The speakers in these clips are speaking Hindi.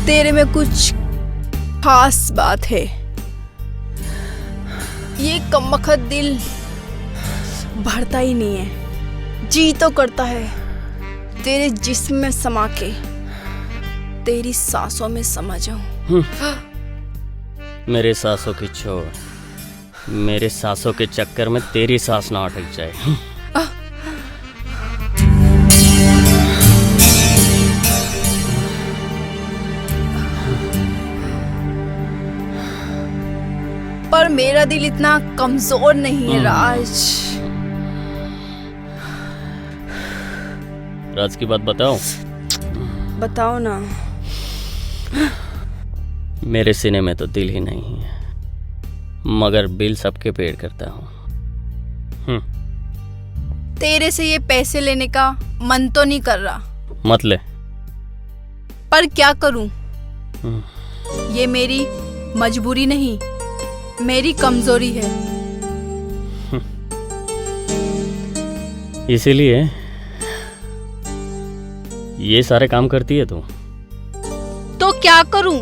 तेरे में कुछ खास बात है। ये कमबख्त दिल भरता ही नहीं है, जी तो करता है तेरे जिस्म में समा के तेरी सांसों में समा जाऊं। मेरे सांसों की छोड़, मेरे सांसों के चक्कर में तेरी सांस ना अटक जाए। पर मेरा दिल इतना कमजोर नहीं है राज। राज की बात बताओ। बताओ ना। मेरे सीने में तो दिल ही नहीं है, मगर बिल सबके पेड करता हूँ। तेरे से ये पैसे लेने का मन तो नहीं कर रहा, मत ले। पर क्या करूं? ये मेरी मजबूरी नहीं, मेरी कमजोरी है। इसीलिए ये सारे काम करती है तू। तो क्या करूं?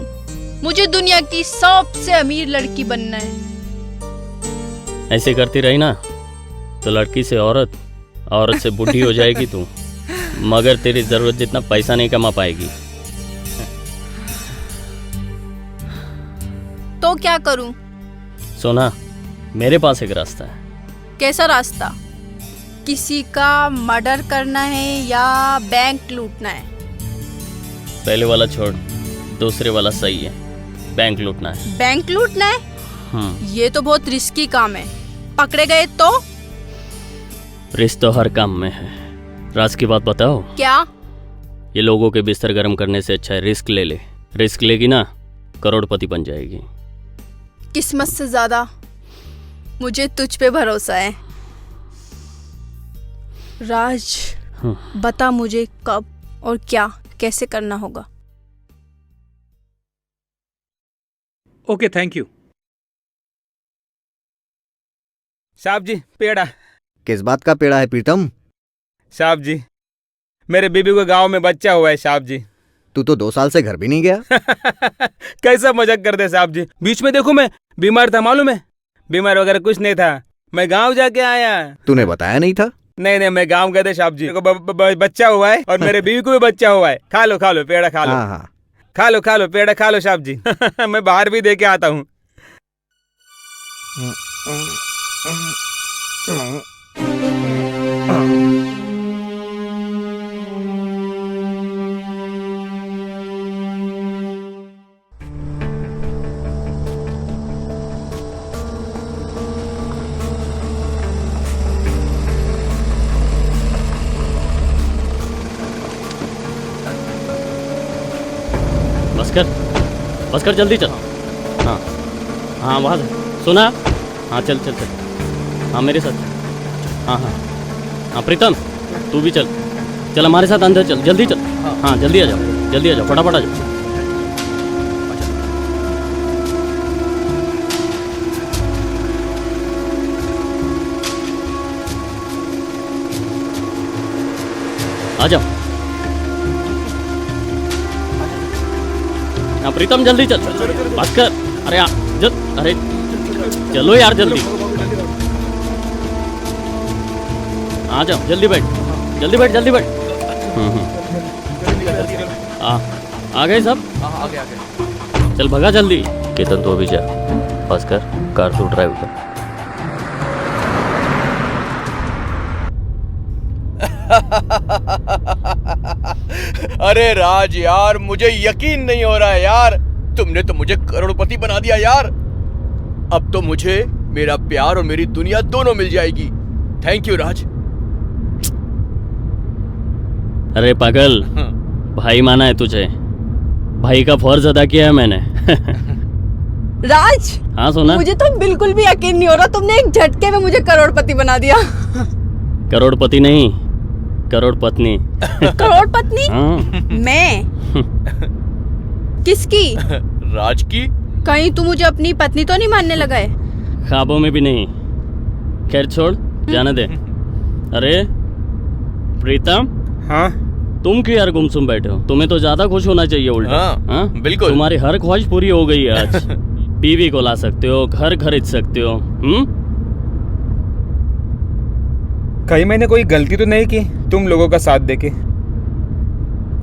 मुझे दुनिया की सबसे अमीर लड़की बनना है। ऐसे करती रही ना तो लड़की से औरत, औरत से बूढ़ी हो जाएगी तू, मगर तेरी जरूरत जितना पैसा नहीं कमा पाएगी। तो क्या करूं? सोना, मेरे पास एक रास्ता है। कैसा रास्ता? किसी का मर्डर करना है या बैंक लूटना है? पहले वाला छोड़, दूसरे वाला सही है। बैंक लूटना है। बैंक लूटना है? ये तो बहुत रिस्की काम है, पकड़े गए तो? रिस्क तो हर काम में है। राज की बात बताओ। क्या? ये लोगों के बिस्तर गर्म करने से अच्छा है रिस्क ले ले। रिस्क लेगी ना, करोड़पति बन जाएगी। किस्मत से ज्यादा मुझे तुझ पे भरोसा है। राज, बता मुझे कब और क्या कैसे करना होगा। Okay, thank you. साहब जी, पेड़ा। किस बात का पेड़ा है प्रीतम? साहब जी, मेरे बीबी को गांव में बच्चा हुआ है साहब जी। तू तो 2 साल से घर भी नहीं गया। कैसा मजाक करते साहब जी। बीच में देखो मैं बीमार था, मालूम है? बीमार वगैरह कुछ नहीं था, मैं गांव जाके आया। तूने बताया नहीं था? नहीं, मैं गांव गए थे साहब जी। मेरे को बच्चा हुआ है और मेरे बीवी को भी बच्चा हुआ है। खा लो पेड़ा खा लो। हाँ। खा लो पेड़ा खा लो साहब जी। मैं बाहर भी दे के आता हूँ। बस कर जल्दी चल। हाँ वहाँ से सुना। हाँ चल। हाँ मेरे साथ। हाँ प्रीतम, तू भी चल हमारे साथ अंदर चल, जल्दी चल। हाँ जल्दी आ जाओ, फटाफट आ जाओ। आ जाओ। हाँ प्रीतम जल्दी चल। बस कर। अरे चलो यार जल्दी। आ जाओ, जल्दी बैठ। आ गए सब? आ गए। चल भगा जल्दी। केतन तो अभी जा, बस कर, कार तू ड्राइव कर। अरे राज यार, मुझे यकीन नहीं हो रहा है यार, तुमने तो मुझे करोड़पति बना दिया यार। अब तो मुझे मेरा प्यार और मेरी दुनिया दोनों मिल जाएगी। थैंक यू राज। अरे पागल, भाई माना है तुझे, भाई का फर्ज अदा किया है मैंने। राज, हाँ सोना। मुझे तो बिल्कुल भी यकीन नहीं हो रहा, तुमने एक झटके में मुझे करोड़पति बना दिया। करोड़पति नहीं, करोड़पत्नी। करोड़पत्नी? हाँ। मैं? किसकी? राज की। कहीं तू मुझे अपनी पत्नी तो नहीं मानने लगा है? ख्वाबों में भी नहीं। खैर छोड़, जाने दे। अरे प्रीतम। हाँ? तुम क्यों यार गुमसुम बैठे हो? तुम्हें तो ज्यादा खुश होना चाहिए उल्टा। हाँ, बिल्कुल। तुम्हारी हर ख्वाहिश पूरी हो गई है आज। बीवी को ला सकते हो, घर खरीद सकते हो। कहीं मैंने कोई गलती तो नहीं की तुम लोगों का साथ देके?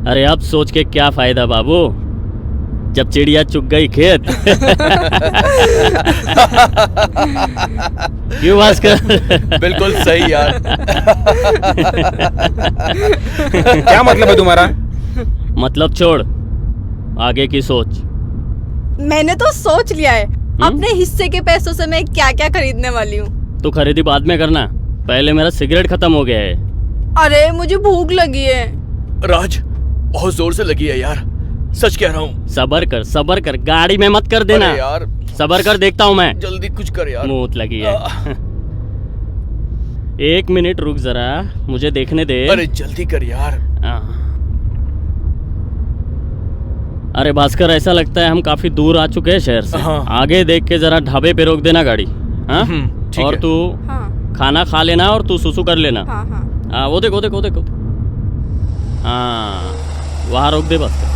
अरे अब सोच के क्या फायदा बाबू, जब चिड़िया चुग गई खेत। क्यों भास्कर? बिल्कुल सही यार। क्या मतलब है तुम्हारा? मतलब छोड़, आगे की सोच। मैंने तो सोच लिया है, अपने हिस्से के पैसों से मैं क्या क्या खरीदने वाली हूँ। तो खरीदी बाद में करना, पहले मेरा सिगरेट खत्म हो गया है। अरे मुझे भूख लगी है। राज बहुत जोर से लगी है यार, सच कह रहा हूँ। सबर कर, गाड़ी में मत कर देना। अरे यार सबर कर, देखता हूँ मैं। जल्दी कुछ कर यार। मूत लगी है। 1 मिनट रुक जरा, मुझे देखने दे। अरे जल्दी कर यार। अरे भास्कर, ऐसा लगता है हम काफी दूर आ चुके हैं शहर से। हाँ। आगे देख के जरा ढाबे पे रोक देना गाड़ी। हाँ? ठीक और है। तू हाँ खाना खा लेना और तू सुसु कर लेना। हाँ हाँ। हाँ, वो देखो। हाँ, वहाँ रोक दे भास्कर।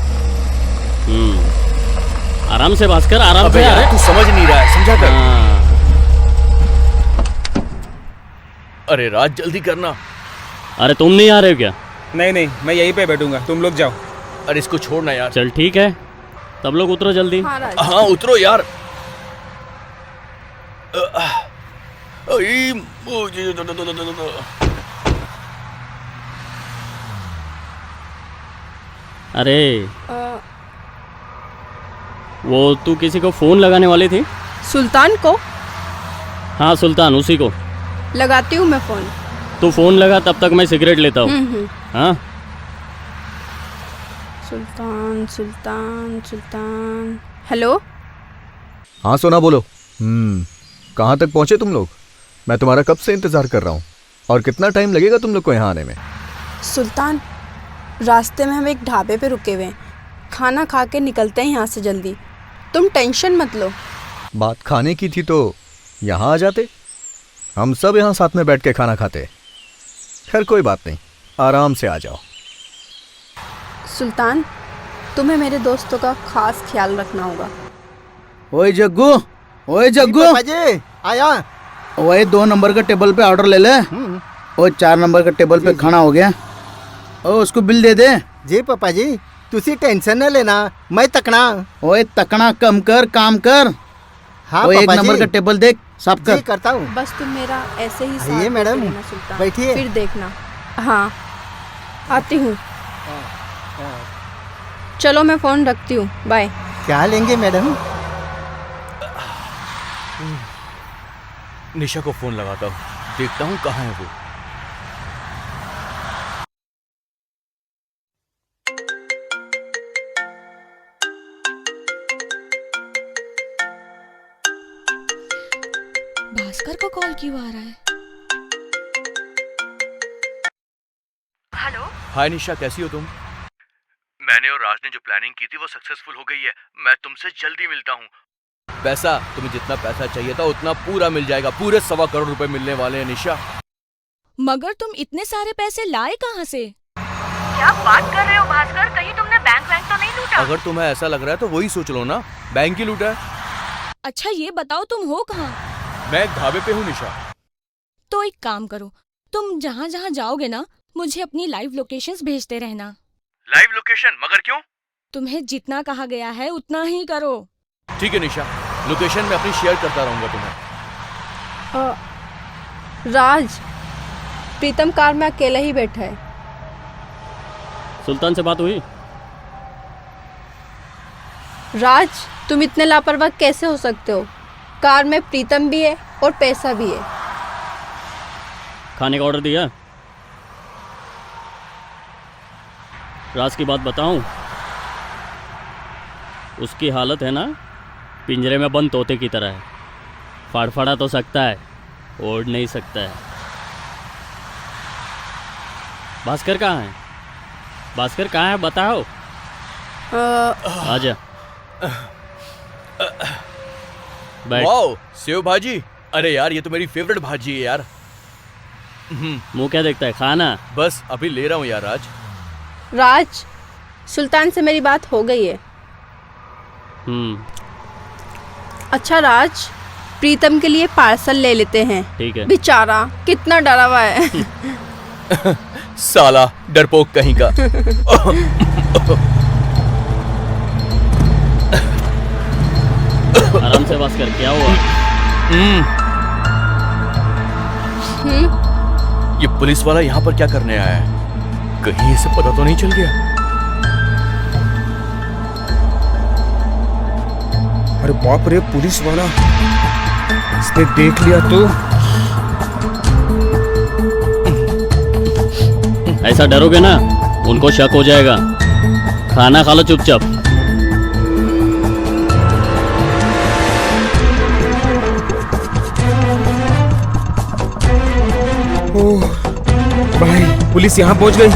आराम से भास्कर, आराम अबे से। यार तू समझ नहीं रहा है, समझा कर। हाँ। अरे राज जल्दी करना। अरे तुम नहीं आ रहे हो क्या? नहीं, मैं यहीं पे बैठूंगा, तुम लोग जाओ। अरे इसको छोड़ना यार। चल ठीक है, तब लोग उतरो जल्दी। हाँ राज। हाँ उतरो यार। अई, मुझे- अरे अ, वो तू किसी को फोन लगाने वाली थी? सुल्तान को हाँ सुल्तान, उसी को लगाती हूँ मैं फोन। तू फोन लगा, तब तक मैं सिगरेट लेता हूँ। हाँ सुल्तान सुल्तान सुल्तान। हेलो। हाँ सोना बोलो। कहाँ तक पहुँचे तुम लोग? मैं तुम्हारा कब से इंतज़ार कर रहा हूँ। और कितना टाइम लगेगा तुम लोग को यहाँ आने में? सुल्तान, रास्ते में हम एक ढाबे पे रुके हुए हैं, खाना खा के निकलते हैं यहाँ से जल्दी। तुम टेंशन मत लो। बात खाने की थी तो यहाँ आ जाते, हम सब यहाँ साथ में बैठ के खाना खाते। खैर कोई बात नहीं, आराम से आ जाओ। सुल्तान, तुम्हें मेरे दोस्तों का खास ख्याल रखना होगा। ओए जग्गू, आया। ओए 2 नंबर के टेबल पे ऑर्डर ले ले। ओए 4 नंबर के टेबल पे खाना हो गया। ओ उसको बिल दे दे। जी पापा जी, तुसी टेंशन न लेना, मैं तकना। ओए तकना कम कर, काम कर। हाँ ओए 1 पापा नंबर जी, का टेबल देख, साफ जी कर। करता हूँ। बस तुम मेरा ऐसे ही साथ आइए मैडम, देते रहना सुल्तान। बैठिए। फिर देखना। हाँ आती हूँ। चलो मैं फ़ोन रखती हूँ, बाय। क्या लेंगे मैडम? निशा को फोन लगाता हूँ, देखता हूँ कहाँ है वो। भास्कर को कॉल क्यों आ रहा है? हेलो। हाय निशा, कैसी हो तुम? मैंने और राज ने जो प्लानिंग की थी वो सक्सेसफुल हो गई है। मैं तुमसे जल्दी मिलता हूँ। पैसा, तुम्हें जितना पैसा चाहिए था उतना पूरा मिल जाएगा। पूरे 1.25 करोड़ रुपए मिलने वाले हैं निशा। मगर तुम इतने सारे पैसे लाए कहाँ से? क्या बात कर रहे हो भास्कर? कहीं तुमने बैंक तो नहीं लूटा? अगर तुम्हें ऐसा लग रहा है तो वही सोच लो ना, बैंक ही लूटा है। अच्छा ये बताओ तुम हो कहाँ? मैं एक ढाबे पे हूँ निशा। तो एक काम करो, तुम जहाँ जहाँ जाओगे ना, मुझे अपनी लाइव लोकेशंस भेजते रहना। Live location? मगर क्यों? तुम्हें जितना कहा गया है उतना ही करो। ठीक है निशा, लोकेशन में अपनी शेयर करता रहूंगा तुम्हें। राज, प्रीतम कार में अकेला ही बैठा है। सुल्तान से बात हुई? राज, तुम इतने लापरवाह कैसे हो सकते हो? कार में प्रीतम भी है और पैसा भी है। खाने का ऑर्डर दिया? राज की बात बताऊं, उसकी हालत है ना पिंजरे में बंद तोते की तरह है। फड़फड़ा तो सकता है, ओढ़ नहीं सकता है। भास्कर कहाँ है? भास्कर कहाँ है बताओ। आजा बैठ। वाओ, सेव भाजी। अरे यार ये तो मेरी फेवरेट भाजी है यार। मुंह क्या देखता है, खाना। बस अभी ले रहा हूँ यार। राज, सुल्तान से मेरी बात हो गई है। अच्छा राज, प्रीतम के लिए पार्सल ले लेते हैं। ठीक है। बेचारा कितना डरा हुआ है। साला डरपोक कहीं का। आराम से बात कर, क्या हुआ? ये पुलिस वाला यहाँ पर क्या करने आया है? कहीं इसे पता तो नहीं चल गया? अरे बाप रे, पुलिस वाला इसने देख लिया तो। ऐसा डरोगे ना, उनको शक हो जाएगा। खाना खा लो चुपचाप। ओह भाई, पुलिस यहाँ पहुँच गई।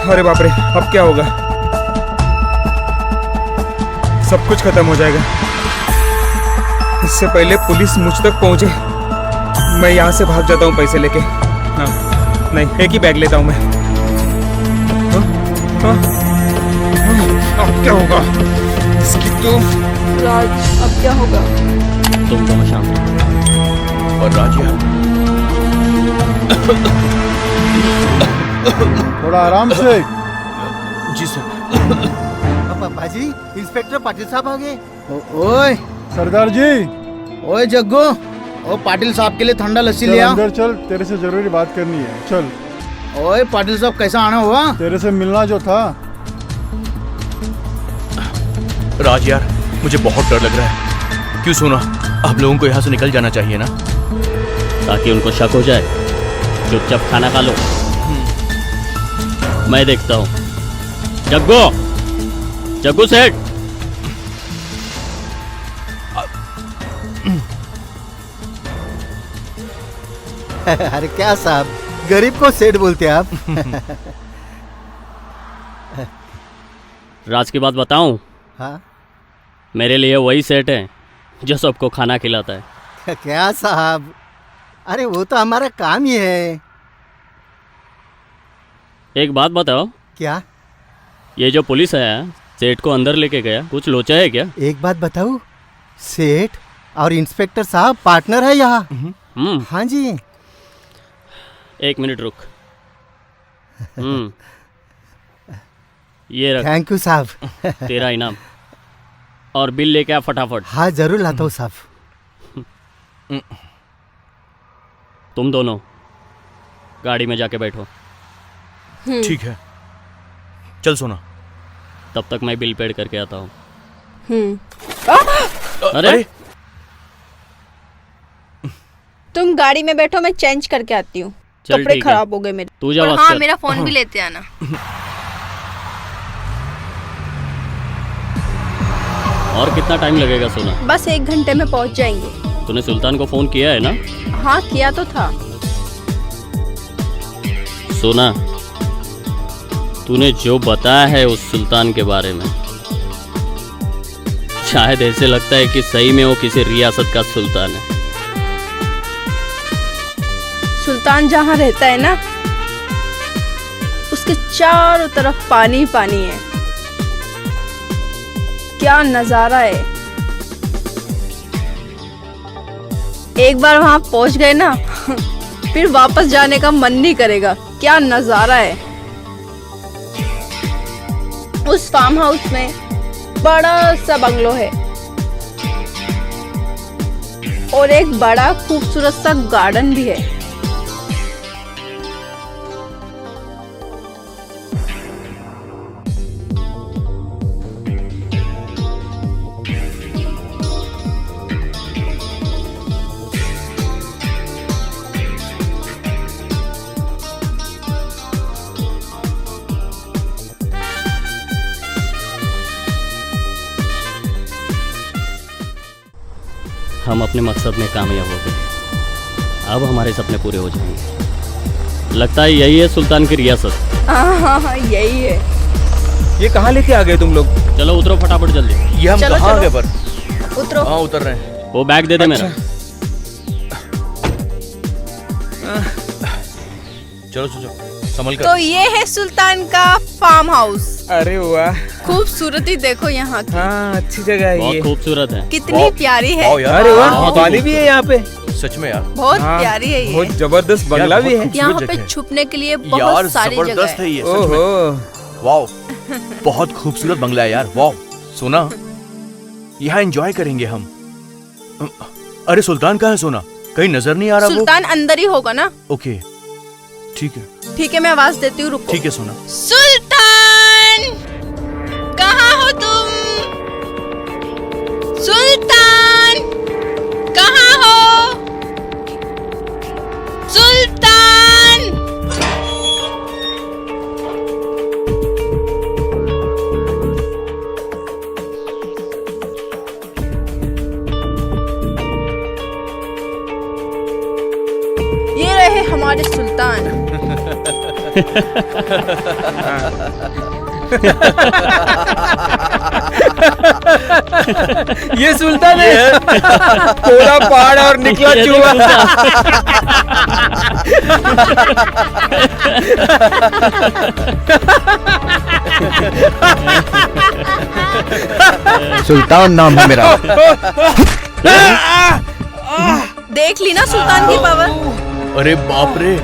अरे बाप रे, अब क्या होगा? सब कुछ खत्म हो जाएगा। इससे पहले पुलिस मुझ तक पहुंचे, मैं यहाँ से भाग जाता हूँ पैसे लेके। हाँ, नहीं, एक ही बैग लेता हूँ मैं। हाँ, हाँ, हाँ, अब क्या होगा? इसकी तो राज, अब क्या होगा? तुम दोनों शांत। और राज यार, थोड़ा आराम से। जी सर। बाजी, इंस्पेक्टर पाटिल साहब आ गए। ओए सरदार जी, ओए जग्गू, ओ पाटिल साहब के लिए ठंडा लस्सी चल ले आ। अंदर चल, तेरे से जरूरी बात करनी है। चल। ओए पाटिल साहब, कैसा आना हुआ? तेरे से मिलना जो था। राज यार, मुझे बहुत डर लग रहा है। क्यों सोना, आप लोगों को यहाँ से निकल जाना चाहिए ना, ताकि उनको शक हो जाए। चुपचाप खाना खा लो, मैं देखता हूँ। जग्गू, जग्गू सेठ। अरे क्या साहब, गरीब को सेठ बोलते हैं आप। राज की बात बताऊं? हाँ, मेरे लिए वही सेठ है जो सबको खाना खिलाता है। क्या साहब, अरे वो तो हमारा काम ही है। एक बात बताओ, क्या? ये जो पुलिस है सेठ को अंदर लेके गया, कुछ लोचा है क्या? एक बात बताऊं, सेठ और इंस्पेक्टर साहब पार्टनर है यहाँ। हाँ जी। एक मिनट रुक। ये रख। थैंक यू साहब। तेरा इनाम, और बिल लेके आ फटाफट। हाँ जरूर लाता हूँ साहब। तुम दोनों गाड़ी में जाके बैठो। ठीक है, चल सोना। तब तक मैं बिल पेड करके आता हूँ। अरे तुम गाड़ी में बैठो, मैं चेंज करके आती हूँ। चल कपड़े ठीक है। खराब हो गए मेरे। तू जा और बस हाँ, कर। मेरा फोन भी लेते आना। और कितना टाइम लगेगा सोना? बस 1 घंटे में पहुँच जाएंगे। तूने सुल्तान को फोन किया है ना? हाँ किया तो था। सोना, तूने जो बताया है उस सुल्तान के बारे में, शायद ऐसे लगता है कि सही में वो किसी रियासत का सुल्तान है। सुल्तान जहाँ रहता है ना, उसके चारों तरफ पानी पानी है। क्या नजारा है। एक बार वहां पहुंच गए ना, फिर वापस जाने का मन नहीं करेगा। क्या नजारा है। उस फार्म हाउस में बड़ा सा बंगलो है और एक बड़ा खूबसूरत सा गार्डन भी है। हम अपने मकसद में कामयाब हो गए। अब हमारे सपने पूरे हो जाएंगे। लगता है यही है सुल्तान की रियासत। हाँ, यही है। ये कहाँ लेके आ गए तुम लोग? चलो उतरो फटाफट जल्दी। ये हम चलो, कहाँ आ चलो। गए पर? उतरो। हाँ उतर रहे हैं। वो बैग दे दे मेरा। चलो चलो संभल कर। तो ये है सुल्तान का फार्म हाउस। अरे वाह, खूबसूरती देखो यहाँ की। हाँ अच्छी जगह है बहुत ये। खूबसूरत है। कितनी वाह, प्यारी है। वाह यार, अरे वाह, बहुत पानी भी है यहाँ पे। सच में यार, बहुत हाँ, प्यारी है ये। बहुत जबरदस्त बंगला यार, भी है। बहुत यहाँ खूबसूरत पे जगह है। छुपने के लिए यार बहुत सारी जगह जबरदस्त है है। ये सच में। ओहो, वाओ, बहुत खूबसूरत बंगला है यार। वाओ सोना, यहाँ एंजॉय करेंगे हम। अरे सुल्तान कहाँ है सोना? कहीं नजर नहीं आ रहा वो? सुल्तान अंदर ही होगा ना। ओके ठीक है। ठीक है, मैं आवाज देती हूँ, रुको। ठीक है सोना। सुल्तान, कहाँ हो तुम? सुल्तान, कहाँ हो? सुल्तान। हमारे सुल्तान। ये सुल्तान है। तोड़ा पहाड़ और निकला चूहा। सुल्तान नाम है मेरा। देख ली ना सुल्तान की पावर। अरे बाप रे।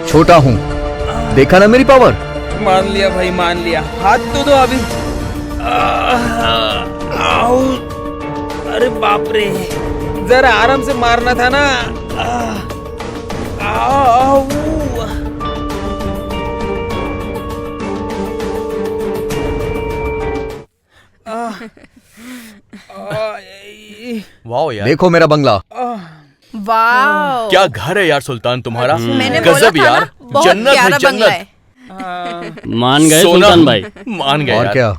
छोटा हूँ, देखा ना मेरी पावर। मान लिया भाई, मान लिया। हाथ तो दो अभी। आओ। अरे बाप रे, जरा आराम से मारना था ना। आओ। वाह यार, देखो मेरा बंगला। वाह, क्या घर है यार सुल्तान तुम्हारा। मैंने बोला गजब था यार, ना, बहुत जन्नत प्यारा है बंगला जन्नत। है। मान गए सोना। सुल्तान भाई। मान गए और यार। क्या?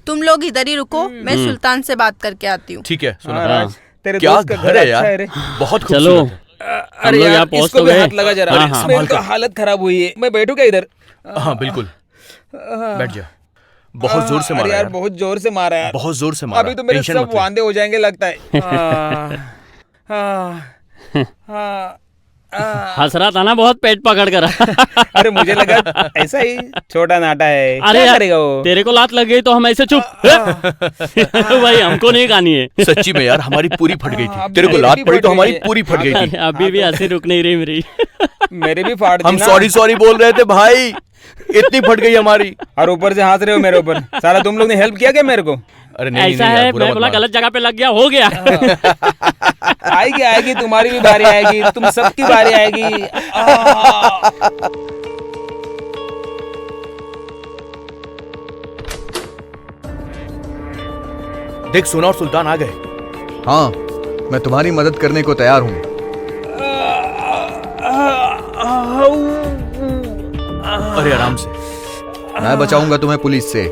तुम लोग इधर ही रुको, मैं सुल्तान से बात करके आती हूँ। ठीक है सुना। हाँ। तेरे क्या दोस्त का घर है अच्छा यार, रे। बहुत चलो खूबसूरत है। हम लोग यहाँ पहुँच इसको तो भी गए। हाथ लगा जरा। हाँ, हाँ। इसमें तो हालत खराब हुई है। मैं बैठू क्या इधर? हाँ बिल्कुल, बैठ जा। बहुत जोर से अरे मारा यार, यार, बहुत जोर से मारा यार। बहुत जोर से मारा। अभी तो मेरे टेंशन सब मत ले। वांदे हो जाएंगे लगता है। हाँ, हाँ, हंस रहा था ना बहुत पेट पकड़ कर। अरे मुझे लगा ऐसा ही छोटा नाटा है। अरे क्या यार, करेगा वो? तेरे को लात लग गई तो हम ऐसे चुप। भाई हमको नहीं खानी है। सच्ची में यार, हमारी पूरी फट गई हाँ, थी। तेरे को मेरी लात भी पड़ी फट तो गई हमारी है। पूरी फट गई थी। अभी भी हंसी रुक नहीं रही मेरी। मेरे भी फाड़ दी हम ना। सॉरी सॉरी बोल रहे थे भाई, इतनी फट गई हमारी। और ऊपर से हंस रहे हो मेरे ऊपर। सारा तुम लोग ने हेल्प किया क्या मेरे को? अरे नहीं ऐसा नहीं यार, है, बुरा मैं मत बोला मान। गलत जगह पे लग गया, हो गया। आएगी आएगी, तुम्हारी भी बारी आएगी, तुम सबकी बारी आएगी। देख सोना और सुल्तान आ गए। हाँ, मैं तुम्हारी मदद करने को तैयार हूँ। अरे आराम से। मैं बचाऊंगा तुम्हें पुलिस से,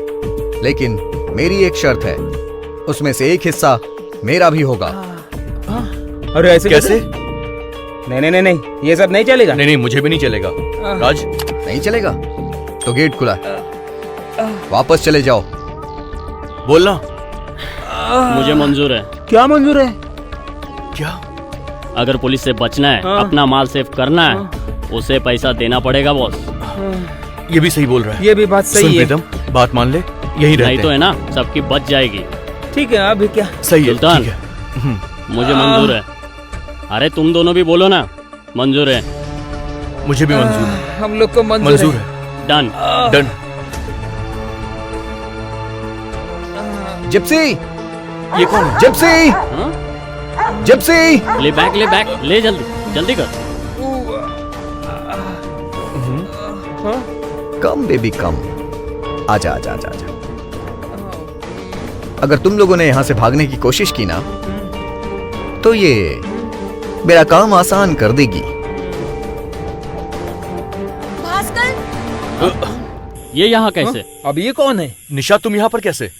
लेकिन मेरी एक शर्त है, उसमें से एक हिस्सा मेरा भी होगा। अरे ऐसे कैसे? नहीं नहीं नहीं नहीं, ये सब नहीं चलेगा। नहीं नहीं, मुझे भी नहीं चलेगा। राज, नहीं चलेगा तो गेट खुला है, वापस चले जाओ। बोलना। मुझे मंजूर है। क्या मंजूर है? क्या? अगर पुलिस से बचना है, अपना माल सेव करना है, उसे पैसा देना पड़ेगा बॉस। ये भी सही बोल रहा है। ये भी बात सुन सही है। प्रीतम, बात मान ले, यही नहीं रहते तो हैं। है ना, सबकी बच जाएगी। ठीक है, अभी क्या? सही है, सुल्तान। ठीक है। मुझे मंजूर है। अरे तुम दोनों भी बोलो ना, मंजूर है। मुझे भी मंजूर है। हम लोग को मंजूर मंजूर है। है। डन। डन। जिप्सी, ये कौन है? जिप्सी, हाँ? जिप्सी। ले बैग, ले जल्दी जल्दी कर। कम बेबी कम, आजा आजा आजा आजा। अगर तुम लोगों ने यहां से भागने की कोशिश की ना, तो ये मेरा काम आसान कर देगी। भास्कर, ये यहाँ कैसे? अब ये कौन है? निशा, तुम यहाँ पर कैसे?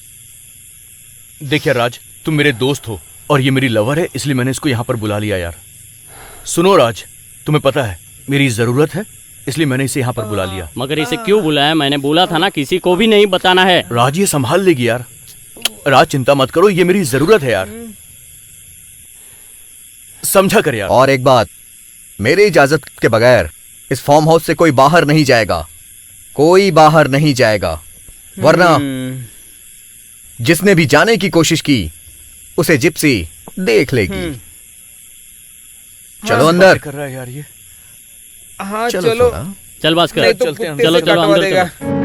देखिए राज, तुम मेरे दोस्त हो और ये मेरी लवर है, इसलिए मैंने इसको यहाँ पर बुला लिया यार। सुनो राज, तुम्हें पता है मेरी जरूरत है, इसलिए मैंने इसे यहाँ पर बुला लिया। मगर इसे क्यों बुलाया? मैंने बोला था ना किसी को भी नहीं बताना है। राज ये संभाल लेगी यार। राज चिंता मत करो, ये मेरी जरूरत है यार, समझा कर यार। और एक बात, मेरी इजाजत के बगैर इस फार्म हाउस से कोई बाहर नहीं जाएगा, कोई बाहर नहीं जाएगा, वरना जिसने भी जाने की कोशिश की उसे जिप्सी देख लेगी। चलो अंदर। कर रहा है यार ये। हाँ चलो चलो, सोना। चल भास्कर, नहीं तो चलते हैं, कुत्ते चलो से चलो कटवा अंदर देगा। चलो।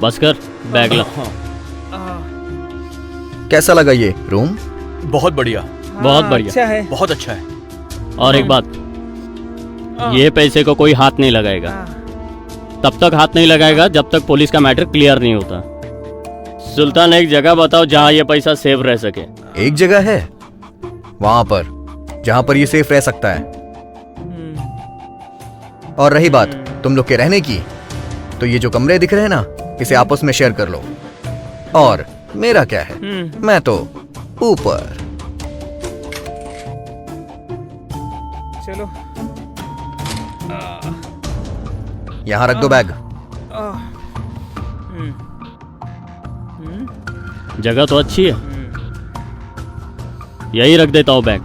भास्कर, बैग ला। कैसा लगा ये रूम? बहुत बढ़िया, बहुत बढ़िया। अच्छा है। बहुत अच्छा है। और एक बात, ये पैसे को कोई हाथ नहीं लगाएगा। तब तक हाथ नहीं लगाएगा जब तक पुलिस का मैटर क्लियर नहीं होता। सुल्तान, एक जगह बताओ जहाँ ये पैसा सेव रह सके। एक जगह है, वहां पर जहां पर ये सेफ रह सकता है। और रही बात तुम लोग के रहने की, तो ये जो कमरे दिख रहे हैं ना, इसे आपस में शेयर कर लो। और मेरा क्या है, मैं तो ऊपर। चलो यहां रख दो बैग। जगह तो अच्छी है, यही रख देता हूँ बैग।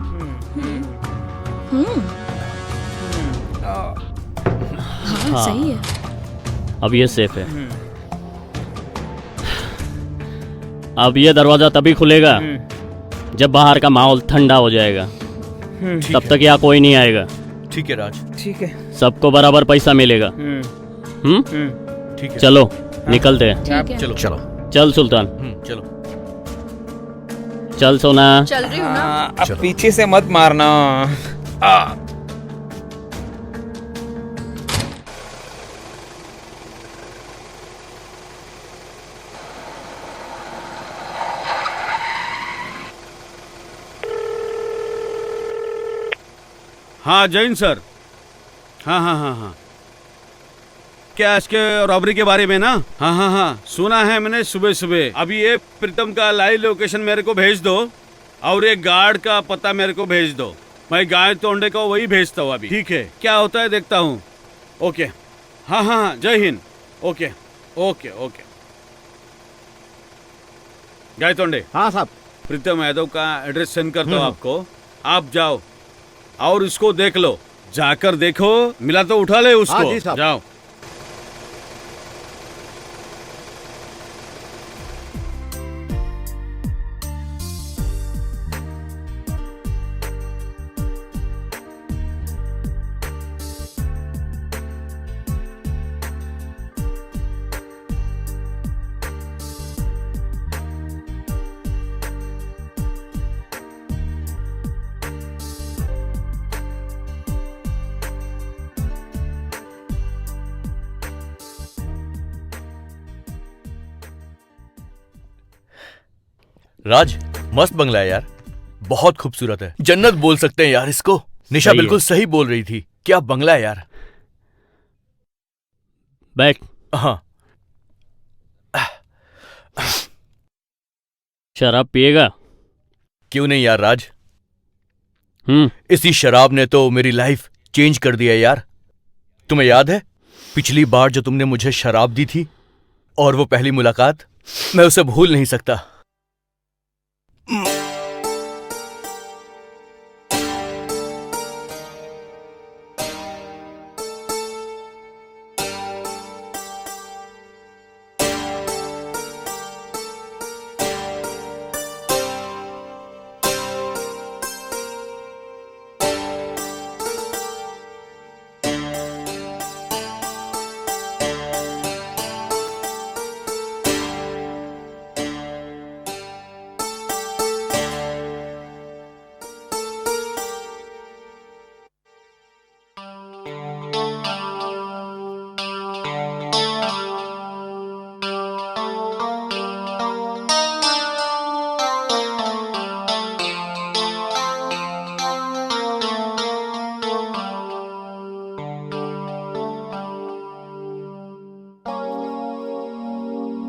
हाँ सही है। अब ये सेफ है। अब ये दरवाजा तभी खुलेगा जब बाहर का माहौल ठंडा हो जाएगा। तब तक यहाँ कोई नहीं आएगा। ठीक है राज। ठीक है। सबको बराबर पैसा मिलेगा। ठीक है। चलो निकलते हैं। ठीक है। चलो चलो चल सुल्तान, चलो। चल सोना। चल रही हूँ ना। अब पीछे से मत मारना। हाँ जैन सर। हाँ हाँ हाँ हाँ, क्या इसके रॉबरी के बारे में ना? हाँ हाँ हाँ, सुना है मैंने सुबह सुबह। अभी ये प्रीतम का लाइव लोकेशन मेरे को भेज दो और ये गार्ड का पता मेरे को भेज दो। मैं गाय तोंडे को वही भेजता हूँ अभी। ठीक है, क्या होता है देखता हूँ। ओके। हाँ हाँ हाँ, जय हिंद। Okay okay okay. Gaitonde. हाँ साहब। प्रीतम यादव का एड्रेस सेंड करता हूँ आपको। आप जाओ और उसको देख लो। जाकर देखो, मिला तो उठा ले उसको। हाँ जी साहब। जाओ। राज, मस्त बंगला है यार, बहुत खूबसूरत है। जन्नत बोल सकते हैं यार इसको। निशा बिल्कुल सही बोल रही थी। क्या बंगला है यार। बैठ। हाँ। शराब पिएगा? क्यों नहीं यार राज। इसी शराब ने तो मेरी लाइफ चेंज कर दिया यार। तुम्हें याद है पिछली बार जो तुमने मुझे शराब दी थी, और वो पहली मुलाकात, मैं उसे भूल नहीं सकता।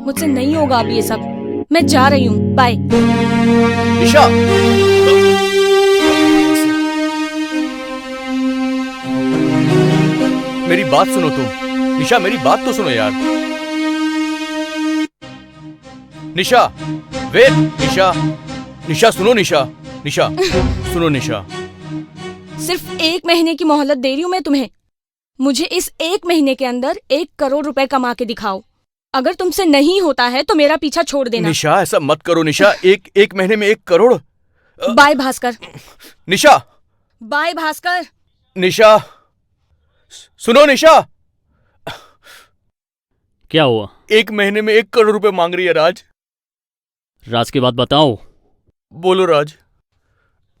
मुझसे नहीं होगा अब ये सब। मैं जा रही हूँ, बाय। निशा, मेरी बात सुनो तुम। निशा, मेरी बात तो सुनो यार। निशा, वेट। निशा, निशा सुनो। निशा, निशा सुनो। निशा, सिर्फ 1 महीने की मोहलत दे रही हूँ मैं तुम्हें। मुझे इस 1 महीने के अंदर 1 करोड़ रुपए कमा के दिखाओ। अगर तुमसे नहीं होता है तो मेरा पीछा छोड़ देना। निशा ऐसा मत करो। निशा, एक महीने में 1 करोड़। बाय भास्कर। निशा, बाय भास्कर। निशा सुनो। निशा, क्या हुआ? 1 महीने में 1 करोड़ रुपए मांग रही है राज। राज की बात बताओ। बोलो राज।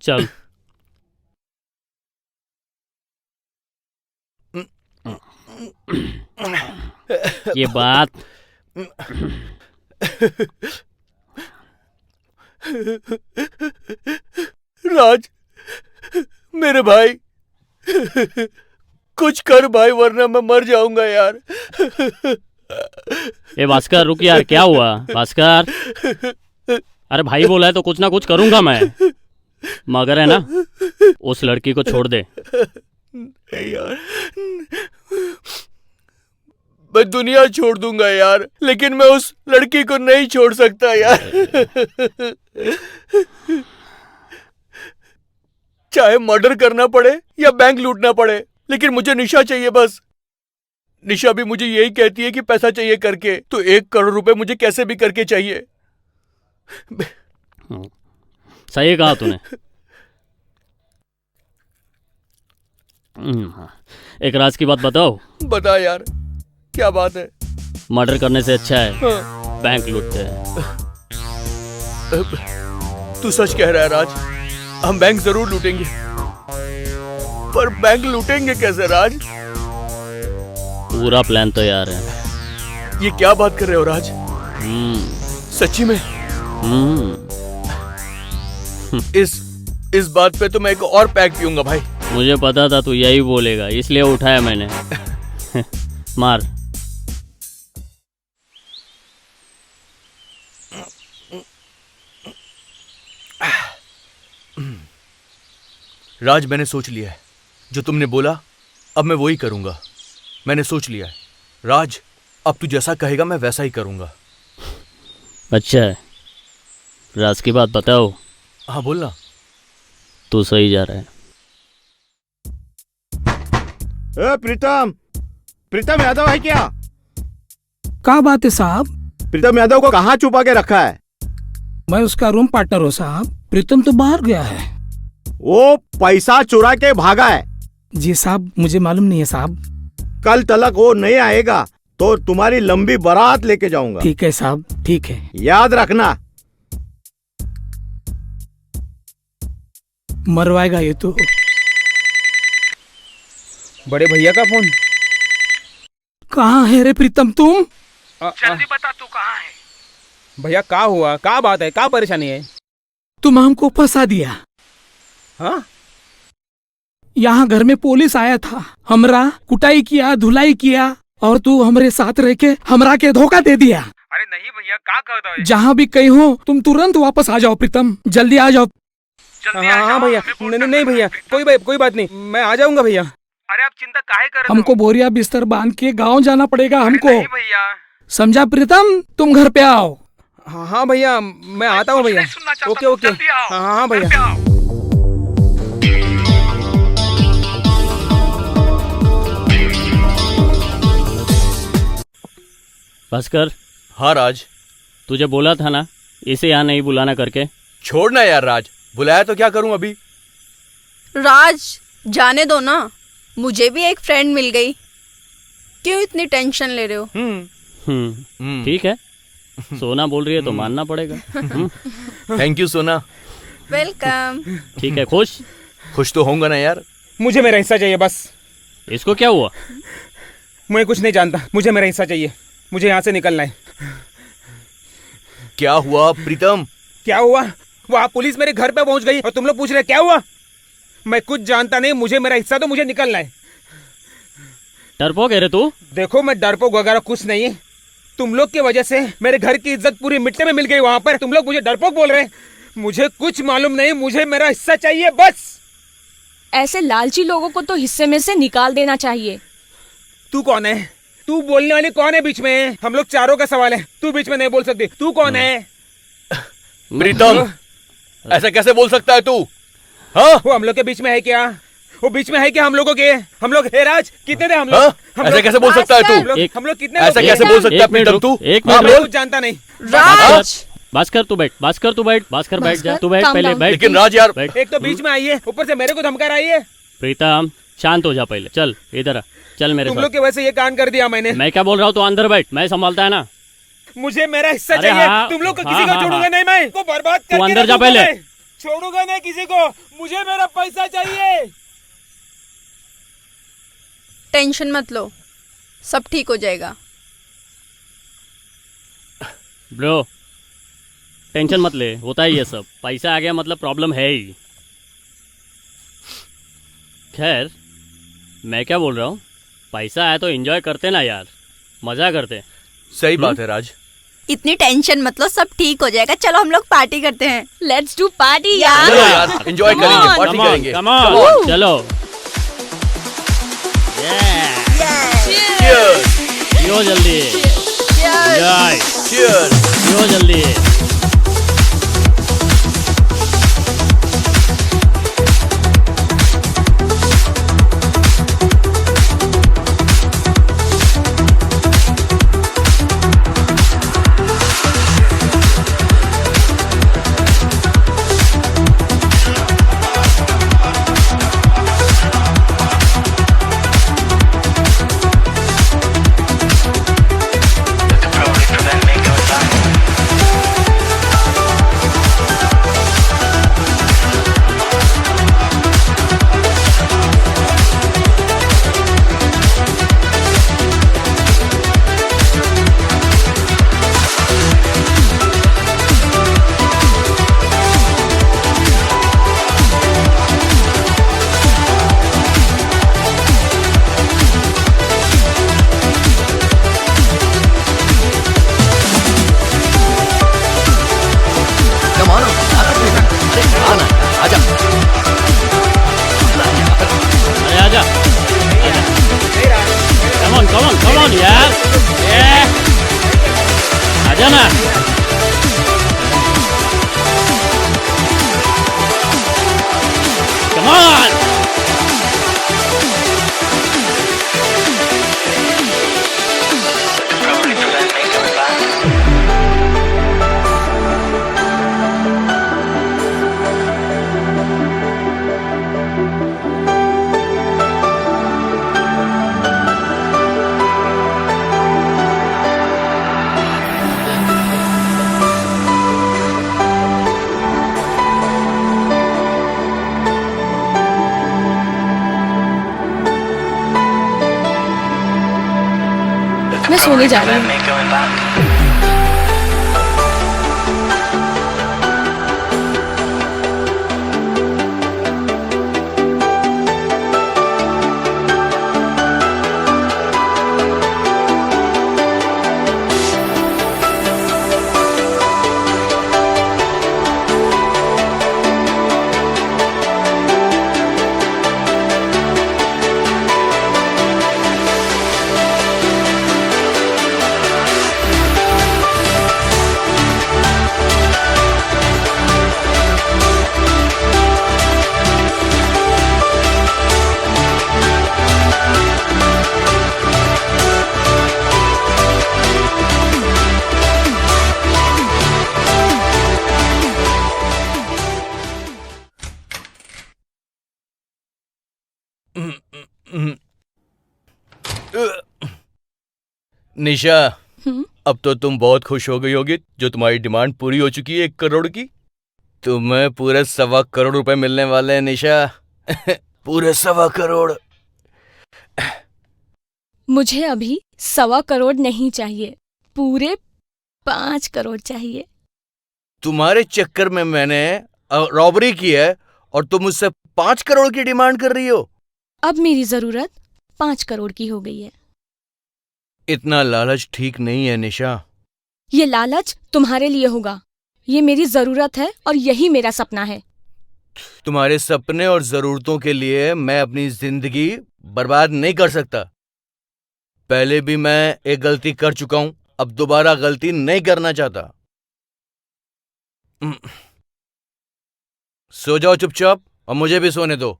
चल। ये बात राज, मेरे भाई कुछ कर भाई, वरना मैं मर जाऊंगा यार। ए भास्कर रुक यार, क्या हुआ भास्कर? अरे भाई बोला है तो कुछ ना कुछ करूंगा मैं, मगर है ना उस लड़की को छोड़ दे। यार मैं दुनिया छोड़ दूंगा यार, लेकिन मैं उस लड़की को नहीं छोड़ सकता यार। चाहे मर्डर करना पड़े या बैंक लूटना पड़े, लेकिन मुझे निशा चाहिए बस। निशा भी मुझे यही कहती है कि पैसा चाहिए करके, तो 1 करोड़ रुपए मुझे कैसे भी करके चाहिए। सही कहा तूने। एक राज की बात बताओ। बता यार, क्या बात है? मर्डर करने से अच्छा है हाँ। बैंक लूटते हैं। तू सच कह रहा है राज, हम बैंक जरूर लूटेंगे, पर बैंक लूटेंगे कैसे राज? पूरा प्लान तैयार है। ये क्या बात कर रहे हो राज? सच्ची में? इस बात पे तो मैं एक और पैक पीऊंगा भाई। मुझे पता था तू यही बोलेगा, इसलिए उठाया मैंने। मार। राज मैंने सोच लिया है, जो तुमने बोला अब मैं वही करूंगा। मैंने सोच लिया है राज, अब तू जैसा कहेगा मैं वैसा ही करूंगा। अच्छा है, राज की बात बताओ। हाँ बोलना। तू सही जा रहा है। प्रीतम यादव है क्या? क्या बात है साहब? प्रीतम यादव को कहाँ छुपा के रखा है? मैं उसका रूम पार्टनर हूँ साहब। प्रीतम तो बाहर गया है। वो पैसा चुरा के भागा है। जी साहब, मुझे मालूम नहीं है साहब। कल तलक वो नहीं आएगा तो तुम्हारी लंबी बारात लेके जाऊंगा। ठीक है साहब, ठीक है। याद रखना। मरवाएगा ये तो। बड़े भैया का फोन। कहाँ है रे प्रीतम तुम? जल्दी बता तू कहाँ है? भैया क्या हुआ, क्या बात है, क्या परेशानी है? तुम हमको फंसा दिया। हाँ? यहाँ घर में पुलिस आया था, हमरा कुटाई किया, धुलाई किया, और तू हमरे साथ रह के हमरा के धोखा दे दिया। अरे नहीं भैया, क्या करता है? जहाँ भी कहीं हो तुम तुरंत वापस आ जाओ प्रीतम, जल्दी आ जाओ। हाँ भैया, नहीं भैया, कोई बात नहीं, मैं आ जाऊंगा भैया। अरे आप चिंता काहे कर रहे हो? हमको बोरिया बिस्तर बांध के गांव जाना पड़ेगा हमको। नहीं भैया। समझा प्रीतम, तुम घर पे आओ। हाँ भैया, मैं आता हूँ भैया। ओके। हाँ भैया। भास्कर। हाँ राज। तुझे बोला था ना इसे यहाँ नहीं बुलाना करके। छोड़ना यार राज, बुलाया तो क्या करूं अभी। राज जाने दो ना, मुझे भी एक फ्रेंड मिल गई। क्यों इतनी टेंशन ले रहे हो? ठीक है, सोना बोल रही है तो मानना पड़ेगा। थैंक यू सोना। वेलकम। ठीक है, खुश तो होऊंगा ना यार। मुझे मेरा हिस्सा चाहिए बस। इसको क्या हुआ? मैं कुछ नहीं जानता, मुझे मेरा हिस्सा चाहिए। मुझे यहाँ से निकलना है। क्या हुआ प्रीतम? क्या हुआ? वहाँ पुलिस मेरे घर पे पहुंच गई और तुम लोग पूछ रहे क्या हुआ? मैं कुछ जानता नहीं, मुझे मेरा हिस्सा तो मुझे निकलना है। डरपोक है रे तू? देखो मैं डरपोक वगैरह कुछ नहीं है। तुम लोग की वजह से मेरे घर की इज्जत पूरी मिट्टी में मिल गई। वहाँ पर तुम लोग मुझे डरपोक बोल रहे हैं। मुझे कुछ मालूम नहीं, मुझे मेरा हिस्सा चाहिए बस। ऐसे लालची लोगों को तो हिस्से में से निकाल देना चाहिए। तू कौन है? तू बोलने वाली कौन है बीच में? हम लोग चारों का सवाल है, तू बीच में नहीं बोल सकती। तू कौन है? प्रीतम, ऐसा कैसे बोल सकता है तू? हाँ? वो हम लोग के बीच में है क्या? वो बीच में है क्या हम लोगों के? हम लोग है राज, कितने थे हम लोग? हाँ? ऐसा कैसे बोल सकता है तू? हम लोग कितने? ऐसा कैसे बोल सकता है प्रीतम तू? एक हाँ, मिनट बोल। कुछ जानता नहीं। राज भास्कर तू बैठ, भास्कर बैठ जा, तू बैठ, calm पहले down। बैठ। लेकिन राज यार, बैठ। एक तो बीच में आई है, ऊपर से मेरे को धमका रही है। प्रीतम शांत हो जा पहले। चल इधर आ, चल मेरे तुम साथ। लोग की वजह से ये कांड कर दिया मैंने। मैं क्या बोल रहा हूँ, तो अंदर बैठ, मैं संभालता है ना। मुझे मेरा हिस्सा अरे चाहिए। हाँ, तुम लोग को हाँ, किसी को हाँ, छोड़ूंगा हाँ। नहीं मैं। को बर्बाद करके अंदर जा रखूंगा पहले। मैं। छोड़ूंगा नहीं किसी को। मुझे मेरा पैसा चाहिए। टेंशन मत लो, सब ठीक हो जाएगा। ब्रो टेंशन मत ले, होता है ये सब। पैसा आ गया मतलब प्रॉब्लम है ही। खैर, मैं क्या बोल रहा हूँ, पैसा आया तो एंजॉय करते ना यार, मजा करते। सही बात है राज। इतनी टेंशन मत लो, सब ठीक हो जाएगा। चलो हम लोग पार्टी करते हैं। लेट्स डू पार्टी चलो यार। यार, एंजॉय करेंगे, पार्टी करेंगे। Come on, चलो। Cheers! पियो जल्दी, एंजॉय, Cheers! पियो जल्दी। Come on यार, आजा ना। Come on। मैं सोने जा रही हूँ। निशा, अब तो तुम बहुत खुश हो गई होगी जो तुम्हारी डिमांड पूरी हो चुकी है 1 करोड़ की। तुम्हें पूरे 1.25 करोड़ रुपए मिलने वाले हैं निशा। पूरे 1.25 करोड़। मुझे अभी 1.25 करोड़ नहीं चाहिए, पूरे 5 करोड़ चाहिए। तुम्हारे चक्कर में मैंने रॉबरी की है और तुम मुझसे 5 करोड़ की डिमांड कर रही हो। अब मेरी जरूरत 5 करोड़ की हो गई है। इतना लालच ठीक नहीं है निशा। ये लालच तुम्हारे लिए होगा, ये मेरी जरूरत है और यही मेरा सपना है। तुम्हारे सपने और जरूरतों के लिए मैं अपनी जिंदगी बर्बाद नहीं कर सकता। पहले भी मैं एक गलती कर चुका हूं, अब दोबारा गलती नहीं करना चाहता। सो जाओ चुपचाप और मुझे भी सोने दो।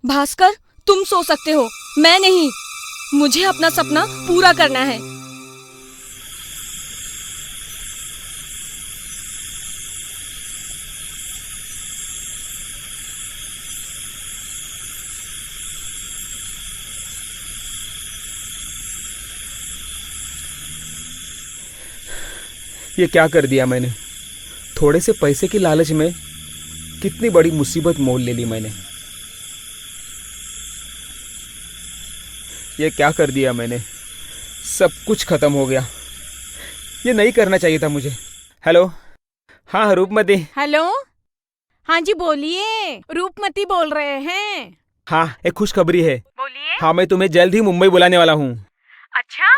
भास्कर, तुम सो सकते हो, मैं नहीं। मुझे अपना सपना पूरा करना है। ये क्या कर दिया मैंने? थोड़े से पैसे की लालच में कितनी बड़ी मुसीबत मोल ले ली मैंने। ये क्या कर दिया मैंने? सब कुछ खत्म हो गया। ये नहीं करना चाहिए था मुझे। हेलो। हाँ रूपमती। हेलो। हाँ जी बोलिए, रूपमती बोल रहे हैं। हाँ एक खुशखबरी है। बोलिए। हाँ मैं तुम्हें जल्द ही मुंबई बुलाने वाला हूँ। अच्छा।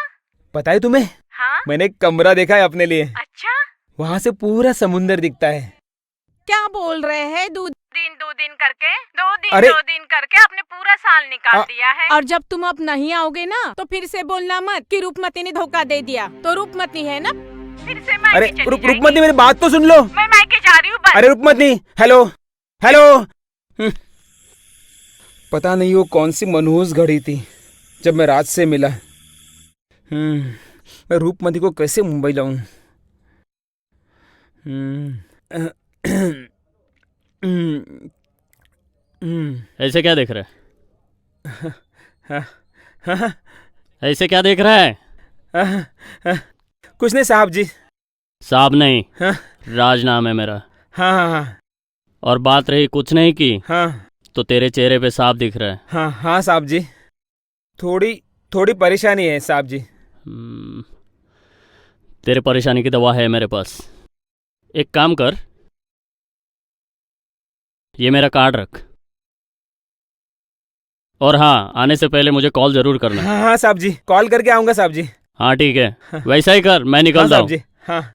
पता है तुम्हें? हाँ। मैंने एक कमरा देखा है अपने लिए। अच्छा। वहाँ से पूरा समुंदर दिखता है। क्या बोल रहे हैं? दो दिन करके अरे! 2 दिन करके आपने पूरा साल निकाल आ- दिया है। और जब तुम अब नहीं आओगे ना तो फिर से बोलना मत कि रूपमती ने धोखा दे दिया। तो रूपमती है ना, फिर से मायके अरे चली रूपमती जाएगी। मेरी बात तो सुन लो। मैं मायके जा रही हूँ बस। अरे रूपमती हेलो हेलो। पता नहीं वो कौन सी मनहूस घड़ी थी जब मैं राज से मिला। मैं रूपमती को कैसे मुंबई लाऊं? ऐसे क्या देख रहा है? ऐसे क्या देख रहा है? कुछ नहीं साहब जी। साहब नहीं, हाँ राज नाम है मेरा। हाँ हाँ हाँ और बात रही कुछ नहीं की हाँ तो तेरे चेहरे पे साफ दिख रहा है। हाँ हाँ साहब जी, थोड़ी परेशानी है साहब जी। तेरे परेशानी की दवा है मेरे पास। एक काम कर, ये मेरा कार्ड रख, और हाँ आने से पहले मुझे कॉल जरूर करना। हाँ हाँ साहब जी, कॉल करके आऊंगा साहब जी। हाँ ठीक है, वैसा ही कर, मैं हाँ निकलता साहब हूँ। जी। हाँ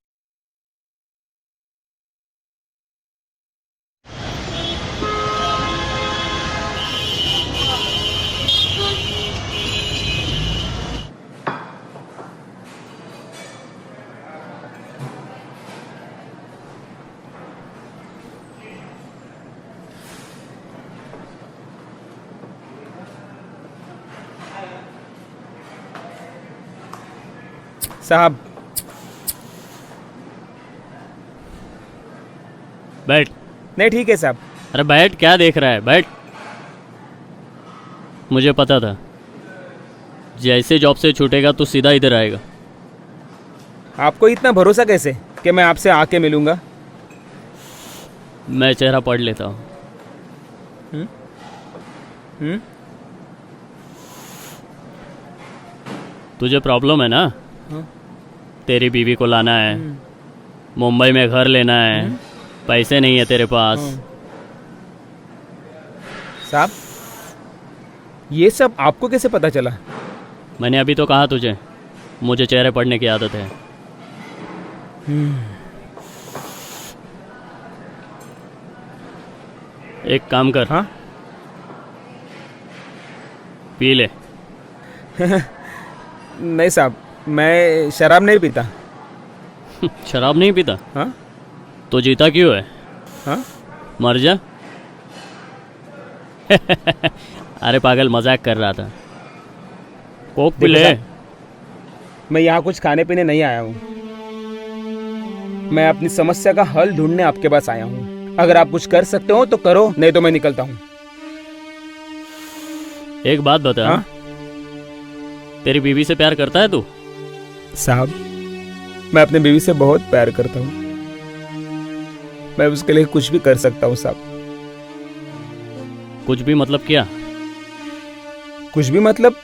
साहब। बैठ। नहीं ठीक है साहब। अरे बैठ, क्या देख रहा है, बैठ। मुझे पता था जैसे जॉब से छूटेगा तो सीधा इधर आएगा। आपको इतना भरोसा कैसे कि मैं आपसे आके मिलूंगा? मैं चेहरा पढ़ लेता हूँ। तुझे प्रॉब्लम है ना? तेरी बीवी को लाना है, मुंबई में घर लेना है, पैसे नहीं है तेरे पास। साहब ये सब आपको कैसे पता चला? मैंने अभी तो कहा तुझे, मुझे चेहरे पढ़ने की आदत है। एक काम कर। हाँ पी ले। नहीं साहब, मैं शराब नहीं पीता। शराब नहीं पीता? हाँ तो जीता क्यों है? हाँ मर जा। अरे पागल, मजाक कर रहा था। कोक पी ले। मैं यहाँ कुछ खाने पीने नहीं आया हूँ। मैं अपनी समस्या का हल ढूंढने आपके पास आया हूँ। अगर आप कुछ कर सकते हो तो करो, नहीं तो मैं निकलता हूँ। एक बात बता। हाँ? तेरी बीवी से प्यार करता है तू? साहब मैं अपनी बीवी से बहुत प्यार करता हूँ। मैं उसके लिए कुछ भी कर सकता हूँ साहब। कुछ भी मतलब क्या? कुछ भी मतलब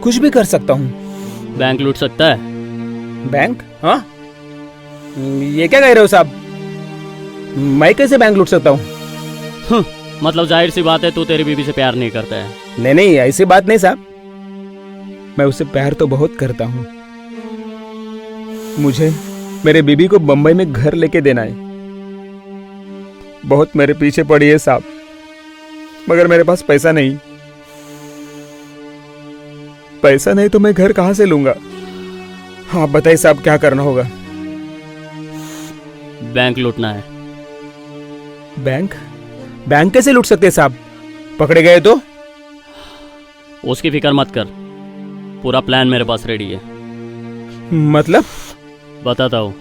कुछ भी कर सकता हूँ। बैंक लूट सकता है? बैंक? हाँ ये क्या कह रहे हो साहब? मैं कैसे बैंक लूट सकता हूँ? मतलब जाहिर सी बात है तू तेरी बीवी से प्यार नहीं करता है। नहीं नहीं ऐसी बात नहीं साहब, मैं उससे प्यार तो बहुत करता हूँ। मुझे मेरे बीबी को बंबई में घर लेके देना है। बहुत मेरे पीछे पड़ी है साहब, मगर मेरे पास पैसा नहीं। पैसा नहीं तो मैं घर कहाँ से लूंगा? हाँ बताइए साहब, क्या करना होगा? बैंक लूटना है। बैंक? बैंक कैसे लूट सकते हैं साहब? पकड़े गए तो? उसकी फिक्र मत कर, पूरा प्लान मेरे पास रेडी है। मतलब? बताता हूँ।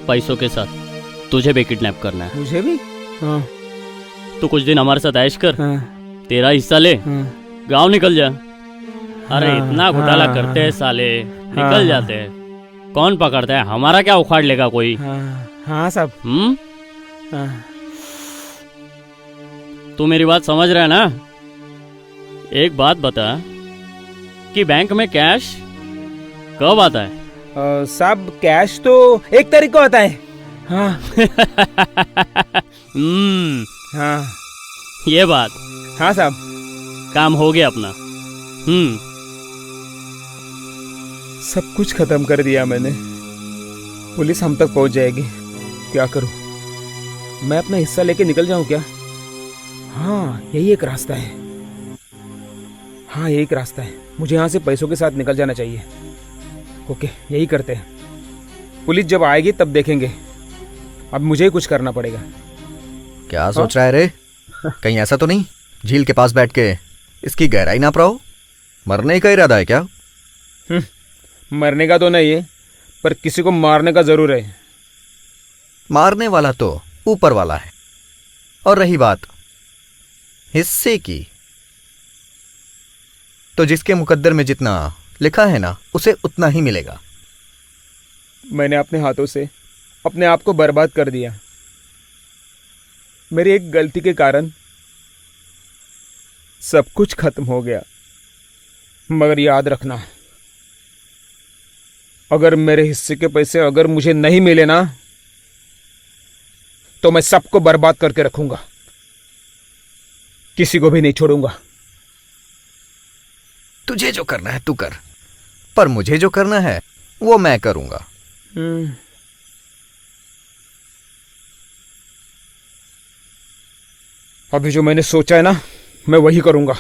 पैसों के साथ तुझे भी किडनैप करना है। मुझे भी? हाँ तू कुछ दिन हमारे साथ ऐश कर, हाँ तेरा हिस्सा ले, हाँ गांव निकल जा। अरे हाँ, इतना घोटाला हाँ, करते हैं साले, हाँ, निकल जाते हैं। कौन पकड़ता है? हमारा क्या उखाड़ लेगा कोई? हाँ साहब। हाँ तू मेरी बात समझ रहा है ना? एक बात बता कि बैंक में कैश कब आता है? साहब कैश तो 1 तारीख को आता है। हाँ हाँ ये बात। हाँ साहब। काम हो गया अपना। सब कुछ खत्म कर दिया मैंने। पुलिस हम तक पहुंच जाएगी। क्या करूं? मैं अपना हिस्सा लेके निकल जाऊं क्या? हाँ यही एक रास्ता है। हाँ यही एक रास्ता है। मुझे यहाँ से पैसों के साथ निकल जाना चाहिए। ओके यही करते हैं। पुलिस जब आएगी तब देखेंगे। अब मुझे ही कुछ करना पड़ेगा। क्या सोच रहा है रे? कहीं ऐसा तो नहीं झील के पास बैठ के इसकी गहराई नाप रहा हो? मरने का इरादा है क्या? मरने का तो नहीं है, पर किसी को मारने का जरूर है। मारने वाला तो ऊपर वाला है। और रही बात हिस्से की, तो जिसके मुकद्दर में जितना लिखा है ना, उसे उतना ही मिलेगा। मैंने अपने हाथों से अपने आप को बर्बाद कर दिया। मेरी एक गलती के कारण सब कुछ खत्म हो गया। मगर याद रखना, अगर मेरे हिस्से के पैसे अगर मुझे नहीं मिले ना, तो मैं सबको बर्बाद करके रखूंगा। किसी को भी नहीं छोड़ूंगा। तुझे जो करना है तू कर, पर मुझे जो करना है वो मैं करूंगा। अभी जो मैंने सोचा है ना, मैं वही करूंगा।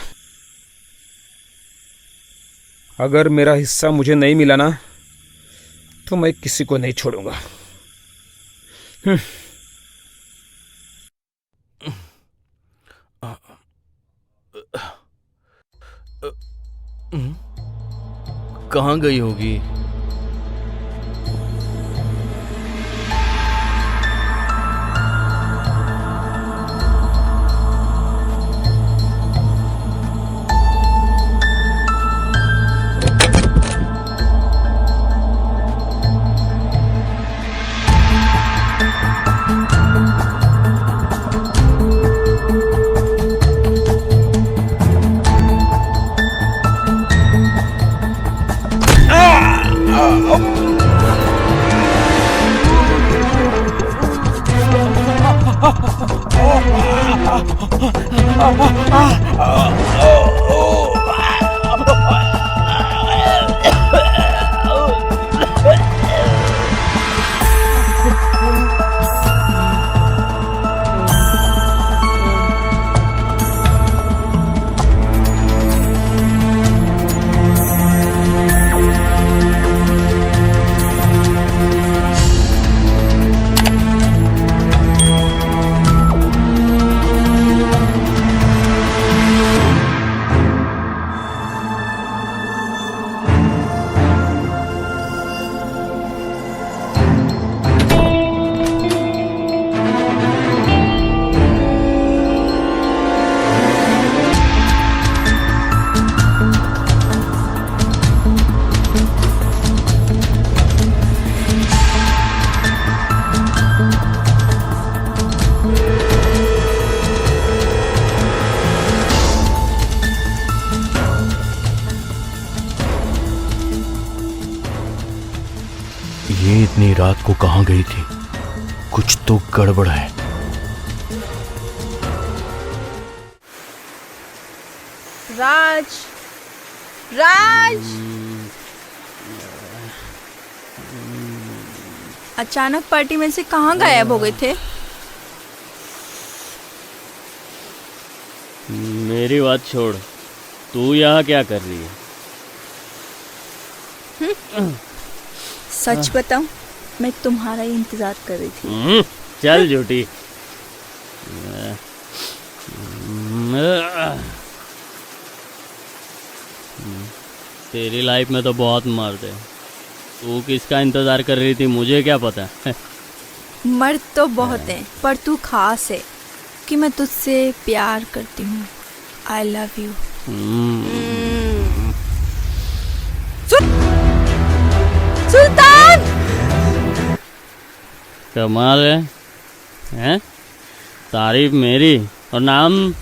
अगर मेरा हिस्सा मुझे नहीं मिला ना, तो मैं किसी को नहीं छोड़ूंगा। कहाँ गई होगी? ये इतनी रात को कहाँ गई थी? कुछ तो गड़बड़ है। राज, राज! अचानक पार्टी में से कहाँ गायब हो गए थे? मेरी बात छोड़, तू यहाँ क्या कर रही है? सच बताऊं, मैं तुम्हारा ही इंतजार कर रही थी। चल झूठी। तेरी लाइफ में तो बहुत मर्द है, तू किसका इंतजार कर रही थी मुझे क्या पता। मर्द तो बहुत हैं, पर तू खास है कि मैं तुझसे प्यार करती हूँ। I love you. सुल्तान! कमाल है, हैं? तारीफ मेरी और नाम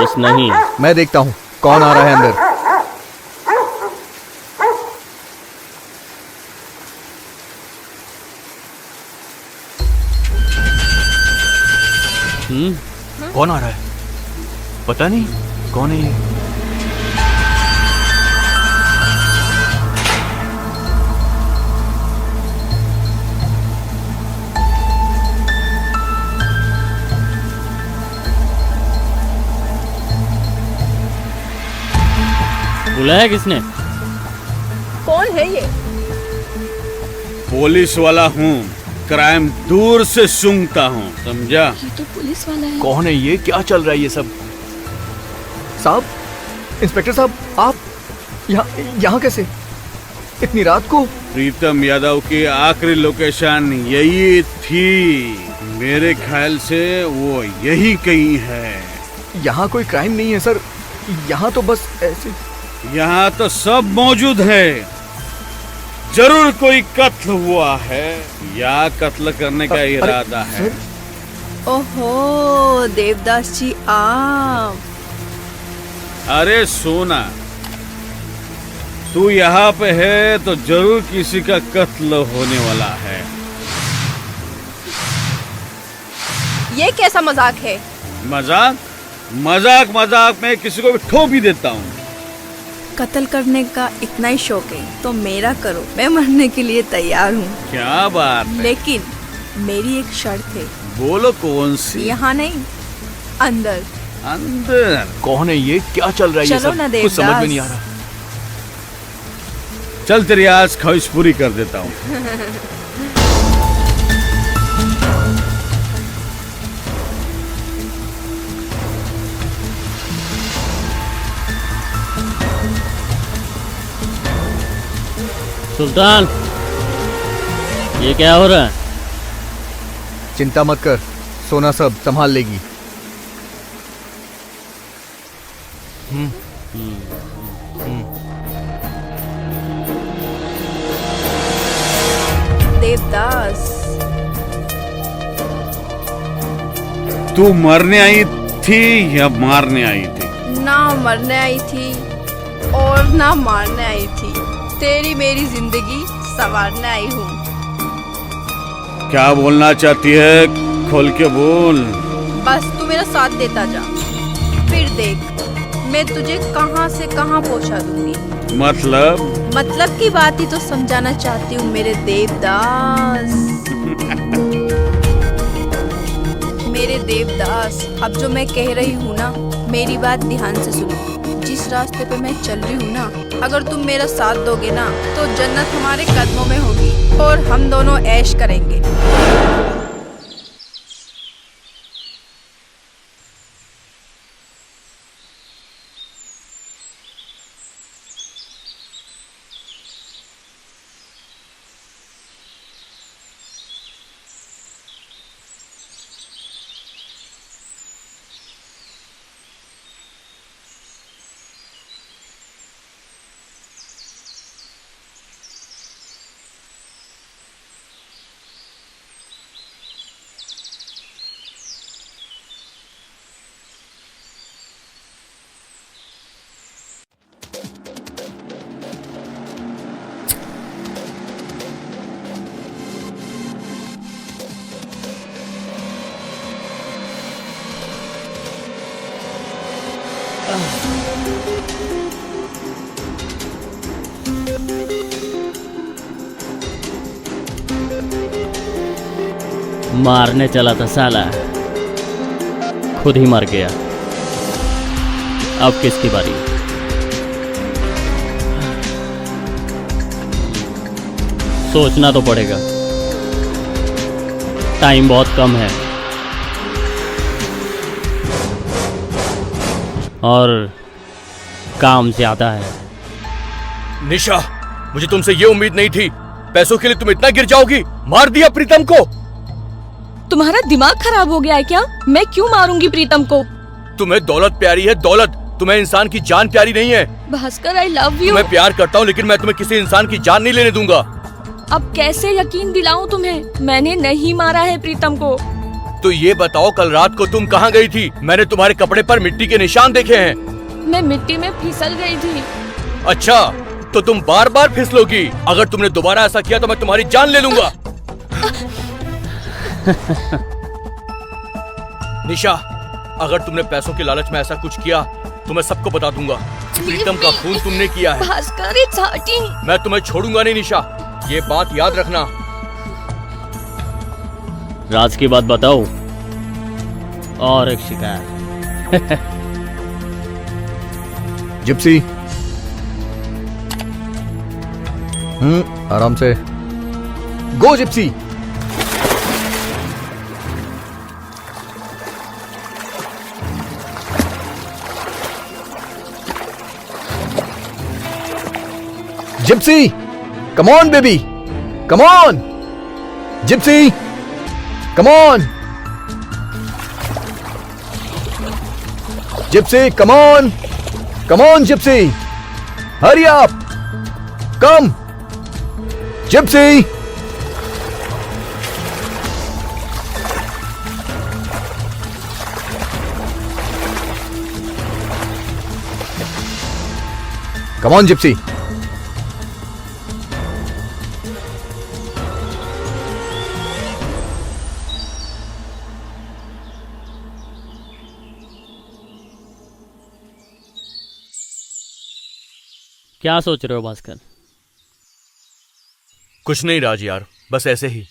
पुलिस नहीं। मैं देखता हूँ कौन आ रहा है अंदर। कौन आ रहा है? पता नहीं कौन है ये। बुलाया किसने? कौन है ये? पुलिस वाला हूँ, क्राइम दूर से सूंघता हूँ, समझा? ये तो पुलिस वाला है। कौन है ये? क्या चल रहा है ये सब? साहब, इंस्पेक्टर साहब, आप यहाँ कैसे इतनी रात को? प्रीतम यादव की आखिरी लोकेशन यही थी। मेरे ख्याल से वो यही कहीं है। यहाँ कोई क्राइम नहीं है सर, यहाँ तो बस ऐसे। यहाँ तो सब मौजूद है। जरूर कोई कत्ल हुआ है या कत्ल करने का इरादा है। ओहो देवदास जी आप। अरे सोना, तू यहाँ पे है तो जरूर किसी का कत्ल होने वाला है। ये कैसा मजाक है? मजाक मजाक मजाक में किसी को भी ठोक भी देता हूँ। कत्ल करने का इतना ही शौक है तो मेरा करो, मैं मरने के लिए तैयार हूँ। क्या बात है? लेकिन मेरी एक शर्त है। बोलो कौन सी? यहाँ नहीं, अंदर। अंदर? कौन है ये? क्या चल रहा है ये चलो सब? ना कुछ समझ में देवदास। नहीं आ रहा। चल तेरी आज ख्वाहिश पूरी कर देता हूँ। सुल्तान, ये क्या हो रहा है? चिंता मत कर, सोना सब संभाल लेगी। देवदास, तू मरने आई थी या मारने आई थी? ना मरने आई थी और ना मारने आई थी। तेरी मेरी जिंदगी संवारने आई हूँ। क्या बोलना चाहती है? खोल के बोल। बस तू मेरा साथ देता जा, फिर देख मैं तुझे कहाँ से कहाँ पहुँचा दूंगी। मतलब की बात ही तो समझाना चाहती हूँ मेरे देवदास। मेरे देवदास, अब जो मैं कह रही हूँ ना, मेरी बात ध्यान से सुनो। जिस रास्ते पे मैं चल रही हूँ ना, अगर तुम मेरा साथ दोगे ना तो जन्नत हमारे कदमों में होगी और हम दोनों ऐश करेंगे। मारने चला था साला, खुद ही मर गया। अब किसकी बारी? सोचना तो पड़ेगा, टाइम बहुत कम है और काम ज्यादा है। निशा, मुझे तुमसे ये उम्मीद नहीं थी। पैसों के लिए तुम इतना गिर जाओगी। मार दिया प्रीतम को। तुम्हारा दिमाग खराब हो गया है क्या? मैं क्यों मारूंगी प्रीतम को? तुम्हें दौलत प्यारी है, दौलत। तुम्हें इंसान की जान प्यारी नहीं है। भास्कर, आई लव यू। मैं प्यार करता हूँ, लेकिन मैं तुम्हें किसी इंसान की जान नहीं लेने दूंगा। अब कैसे यकीन दिलाऊं तुम्हें? मैंने नहीं मारा है प्रीतम को। तो ये बताओ कल रात को तुम कहाँ गई थी? मैंने तुम्हारे कपड़े पर मिट्टी के निशान देखे हैं। मैं मिट्टी में फिसल गई थी। अच्छा, तो तुम बार बार फिसलोगी। अगर तुमने दोबारा ऐसा किया तो मैं तुम्हारी जान ले लूंगा। निशा, अगर तुमने पैसों के लालच में ऐसा कुछ किया तो मैं सबको बता दूंगा। प्रीतम का खून तुमने किया है। Bhaskar, it's hurting. मैं तुम्हें छोड़ूंगा नहीं निशा, ये बात याद रखना। राज की बात बताओ और एक शिकायत। जिप्सी, आराम से। Go Gypsy. Gypsy, come on baby, come on, Gypsy, come on, Gypsy, come on, come on Gypsy, hurry up, come, Gypsy, come on Gypsy. क्या सोच रहे हो भास्कर? कुछ नहीं राज यार, बस ऐसे ही।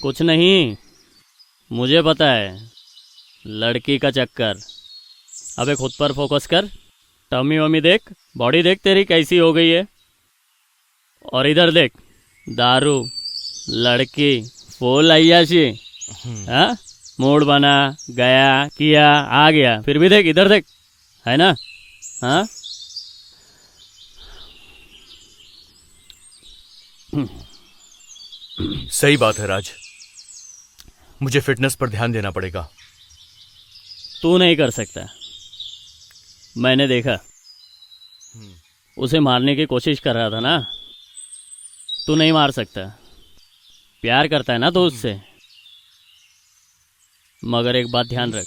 कुछ नहीं, मुझे पता है। लड़की का चक्कर। अबे खुद पर फोकस कर। टमी वमी देख, बॉडी देख तेरी कैसी हो गई है। और इधर देख, दारू, लड़की, फुल अय्याशी। हाँ, मूड बना, गया, किया, आ गया। फिर भी देख, इधर देख, है ना? हाँ, सही बात है राज, मुझे फिटनेस पर ध्यान देना पड़ेगा। तू नहीं कर सकता। मैंने देखा, उसे मारने की कोशिश कर रहा था ना। तू नहीं मार सकता। प्यार करता है ना तो उससे। मगर एक बात ध्यान रख,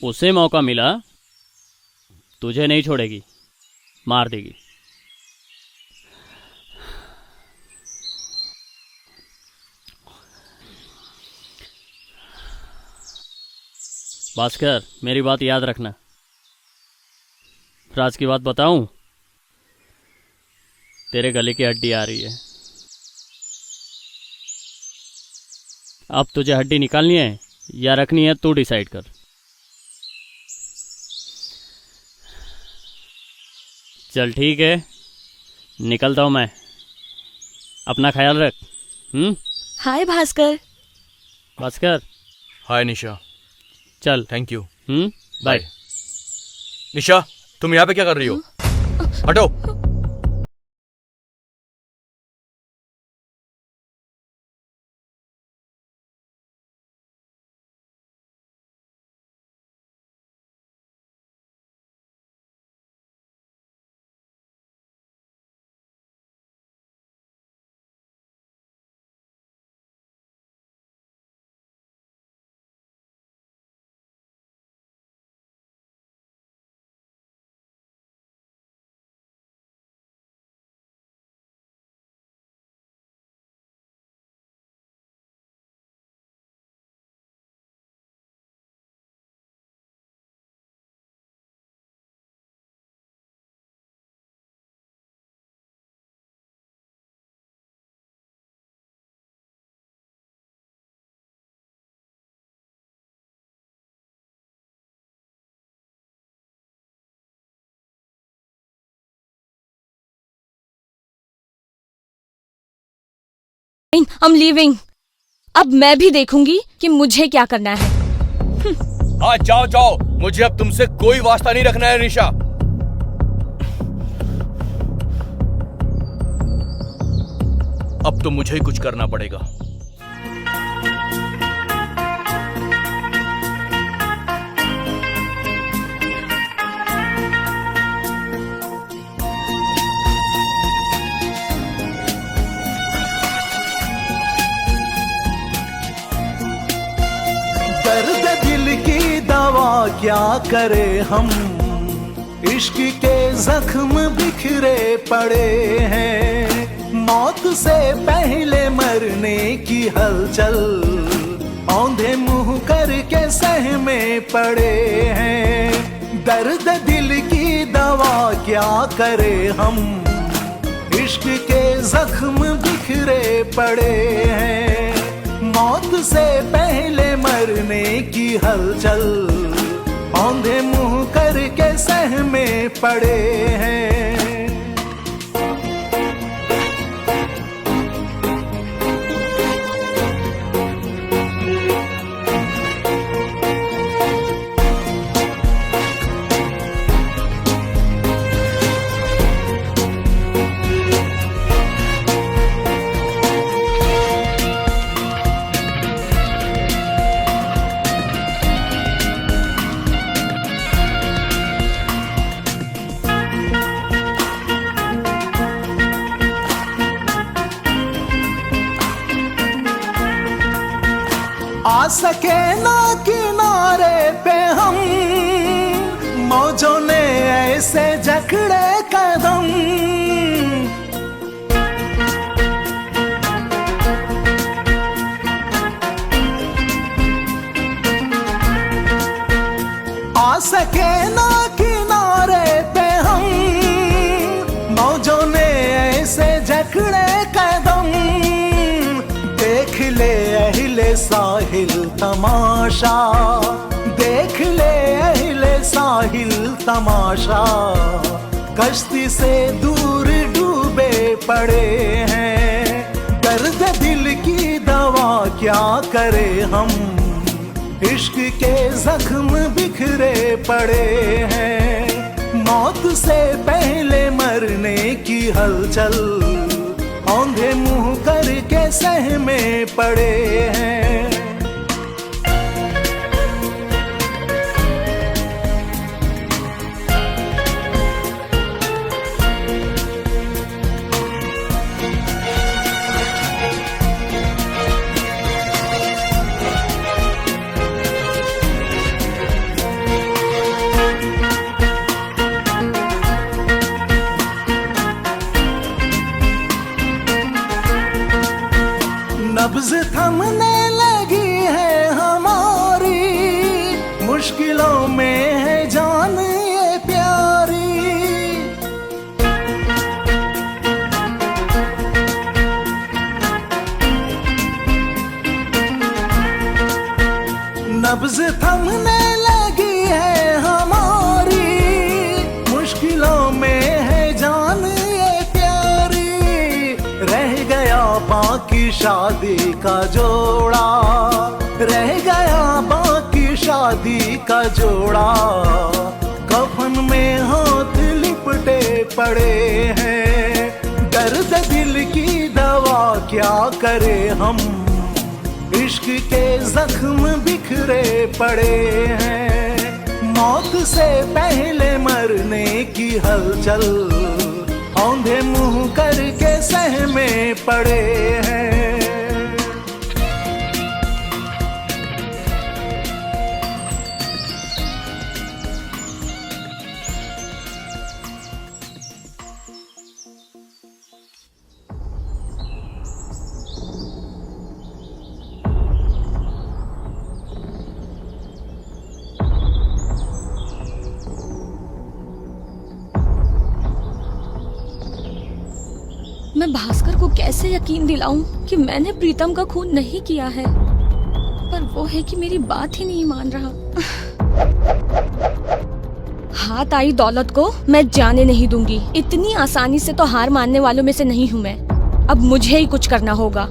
उसे मौका मिला, तुझे नहीं छोड़ेगी, मार देगी। भास्कर, मेरी बात याद रखना। राज की बात बताऊं? तेरे गले की हड्डी आ रही है। अब तुझे हड्डी निकालनी है या रखनी है, तू डिसाइड कर। चल ठीक है, निकलता हूं मैं। अपना ख्याल रख। हाय भास्कर। भास्कर। हाय निशा। चल, थैंक यू। बाय। निशा, तुम यहाँ पे क्या कर रही हो? हटो। I'm leaving। अब मैं भी देखूंगी कि मुझे क्या करना है। हाँ जाओ जाओ, मुझे अब तुमसे कोई वास्ता नहीं रखना है निशा। अब तो मुझे ही कुछ करना पड़ेगा। क्या करे हम, इश्क के जख्म बिखरे पड़े हैं। मौत से पहले मरने की हलचल औंधे मुंह करके सहमे पड़े हैं। दर्द दिल की दवा क्या करे हम, इश्क के जख्म बिखरे पड़े हैं। मौत से पहले मरने की हलचल औंधे मुंह करके सहमे पड़े हैं। आ सके ना किनारे पे हम, मौजों ने ऐसे जकड़े कदम। आ सके ना किनारे पे हम, मौजों ने ऐसे जकड़े कदम। देख ले अहले साहिल तमाशा, देख ले अहले साहिल तमाशा। कश्ती से दूर डूबे पड़े हैं। दर्द दिल की दवा क्या करे हम, इश्क के जख्म बिखरे पड़े हैं। मौत से पहले मरने की हलचल औंधे मुंह करके सहमे पड़े हैं। नब्ज थमने लगी है हमारी, मुश्किलों में है जान ये प्यारी। नब्ज थमने लगी है हमारी, मुश्किलों में है जान ये प्यारी। रह गया बाकी शादी का जोड़ा, रह गया बाकी शादी का जोड़ा। कफन में हाथ लिपटे पड़े हैं। दर्द दिल की दवा क्या करे हम, इश्क के जख्म बिखरे पड़े हैं। मौत से पहले मरने की हलचल औंधे मुंह करके सहमे पड़े हैं। मैं भास्कर को कैसे यकीन दिलाऊं कि मैंने प्रीतम का खून नहीं किया है, पर वो है कि मेरी बात ही नहीं मान रहा। हाथ आई दौलत को मैं जाने नहीं दूंगी। इतनी आसानी से तो हार मानने वालों में से नहीं हूं मैं। अब मुझे ही कुछ करना होगा।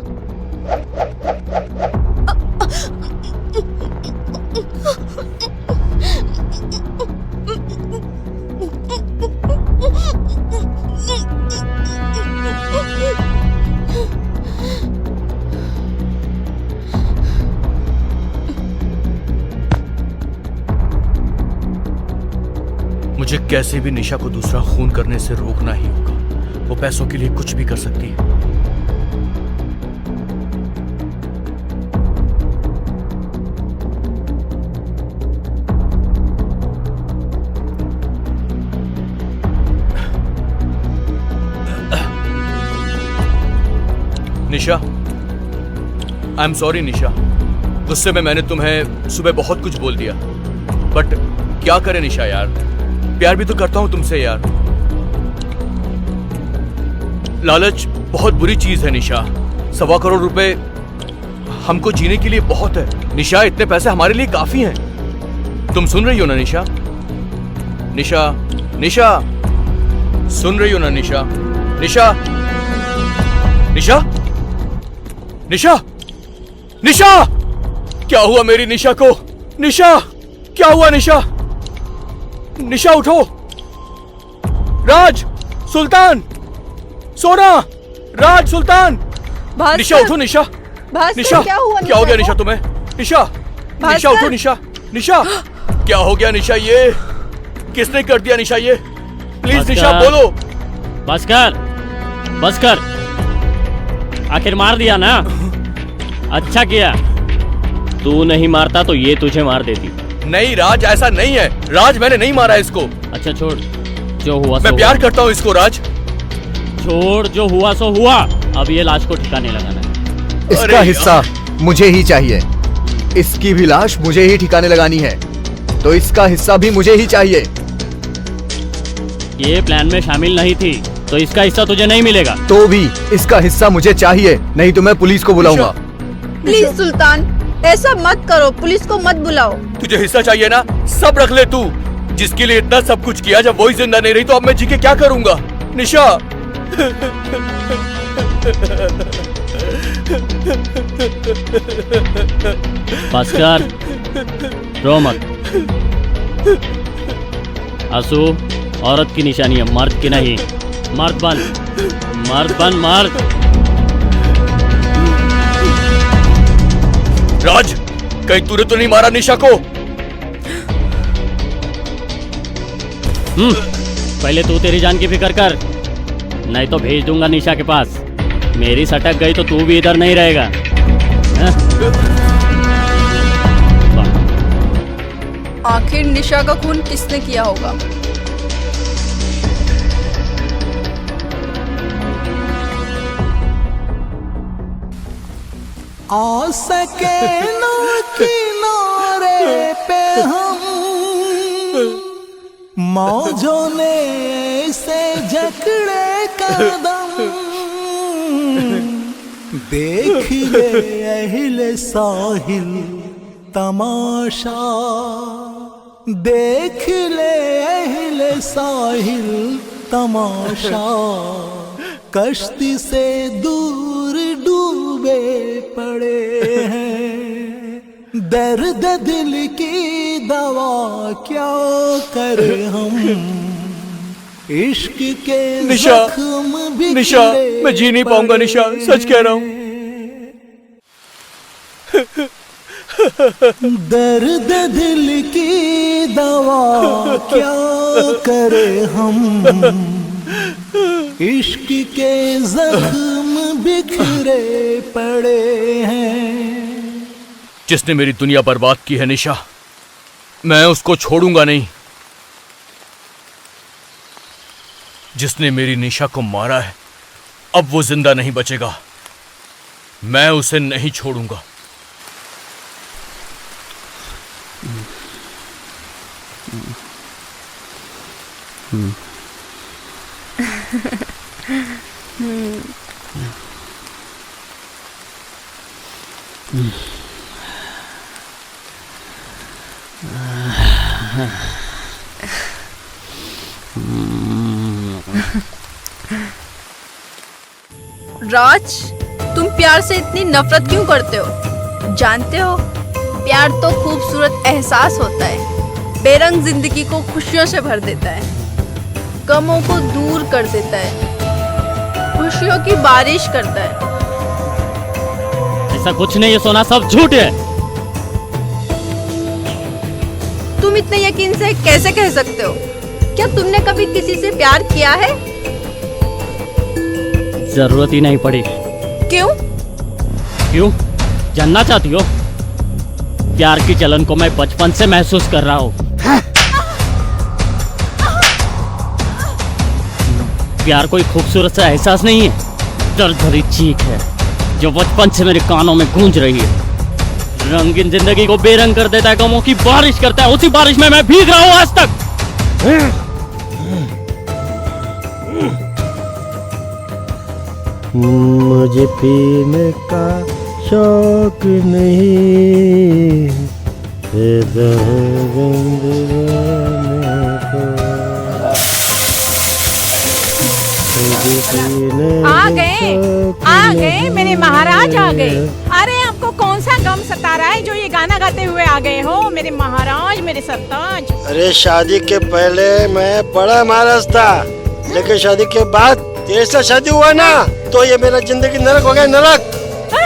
मुझे कैसे भी निशा को दूसरा खून करने से रोकना ही होगा। वो पैसों के लिए कुछ भी कर सकती है। निशा, आई एम सॉरी निशा। गुस्से में मैंने तुम्हें सुबह बहुत कुछ बोल दिया, बट क्या करें निशा यार, प्यार भी तो करता हूं तुमसे यार। लालच बहुत बुरी चीज है निशा। 1.25 करोड़ रुपए हमको जीने के लिए बहुत है निशा। इतने पैसे हमारे लिए काफी हैं। तुम सुन रही हो ना निशा? निशा, निशा, सुन रही हो ना निशा? निशा, निशा, निशा, निशा, क्या हुआ मेरी निशा को? निशा, क्या हुआ निशा? निशा उठो। राज, सुल्तान, सोना, राज, सुल्तान, निशा उठो। निशा, निशा, क्या हो गया निशा तुम्हें? निशा, निशा उठो। निशा, निशा, क्या हो गया निशा? ये किसने कर दिया निशा ये? प्लीज निशा बोलो। बस कर, बस कर, आखिर मार दिया ना। अच्छा किया, तू नहीं मारता तो ये तुझे मार देती। नहीं राज, ऐसा नहीं है राज, मैंने नहीं मारा इसको। अच्छा छोड़, जो हुआ मैं प्यार करता हूँ इसको राज। छोड़, जो हुआ सो हुआ। अब ये लाश को ठिकाने लगाना है। इसका हिस्सा मुझे ही चाहिए। इसकी भी लाश मुझे ही ठिकाने लगानी है, तो इसका हिस्सा भी मुझे ही चाहिए। ये प्लान में शामिल नहीं थी, तो इसका हिस्सा तुझे नहीं मिलेगा। तो भी इसका हिस्सा मुझे चाहिए, नहीं तो मैं पुलिस को बुलाऊंगा। प्लीज सुल्तान, ऐसा मत करो, पुलिस को मत बुलाओ। तुझे हिस्सा चाहिए ना, सब रख ले तू। जिसके लिए इतना सब कुछ किया, जब वही जिंदा नहीं रही तो अब मैं जी के क्या करूंगा? निशा, भास्कर, रो मत। आंसू औरत की निशानी है, मर्द की नहीं। मर्द बन, मर्द बन, मर्द। राज, कहीं तूने तो नहीं मारा निशा को? पहले तू तेरी जान की फिक्र कर, नहीं तो भेज दूंगा निशा के पास। मेरी सटक गई तो तू भी इधर नहीं रहेगा। आखिर निशा का खून किसने किया होगा? आ सके ना किनारे पे हम, मौजों ने से जकड़े कदम, देख ले अहले साहिल तमाशा, देख ले अहले साहिल तमाशा, कश्ती से दूर डूबे पड़े हैं, दर्द दिल की दवा क्या करे हम, इश्क के निशा, जख्म भी निशा, मैं जी नहीं पाऊंगा निशा, सच कह रहा हूँ। दर्द दिल की दवा क्या करे हम, इश्क के जख्म बिखरे पड़े हैं। जिसने मेरी दुनिया बर्बाद की है निशा, मैं उसको छोड़ूंगा नहीं। जिसने मेरी निशा को मारा है, अब वो जिंदा नहीं बचेगा। मैं उसे नहीं छोड़ूंगा। राज, तुम प्यार से इतनी नफरत क्यों करते हो? जानते हो, प्यार तो खूबसूरत एहसास होता है, बेरंग जिंदगी को खुशियों से भर देता है, गमों को दूर कर देता है, खुशियों की बारिश करता है। ऐसा कुछ नहीं है सोना, सब झूठ है। तुम इतने यकीन से कैसे कह सकते हो? क्या तुमने कभी किसी से प्यार किया है? जरूरत ही नहीं पड़ी। क्यों? क्यों? जानना चाहती हो? प्यार की जलन को मैं बचपन से महसूस कर रहा हूँ। प्यार कोई खूबसूरत सा एहसास नहीं है, दर्द भरी चीख है जो बचपन से मेरे कानों में गूंज रही है। रंगीन जिंदगी को बेरंग कर देता है, गमों की बारिश करता है, उसी बारिश में मैं भीग रहा हूं आज तक। मुझे पीने का शौक नहीं, आ गए मेरे महाराज आ गए। अरे आपको कौन सा गम सता रहा है जो ये गाना गाते हुए आ गए हो मेरे महाराज, मेरे सरताज? अरे शादी के पहले मैं बड़ा महाराज था, लेकिन शादी के बाद तेरे से शादी हुआ ना, तो ये मेरा जिंदगी नरक हो गया, नरक।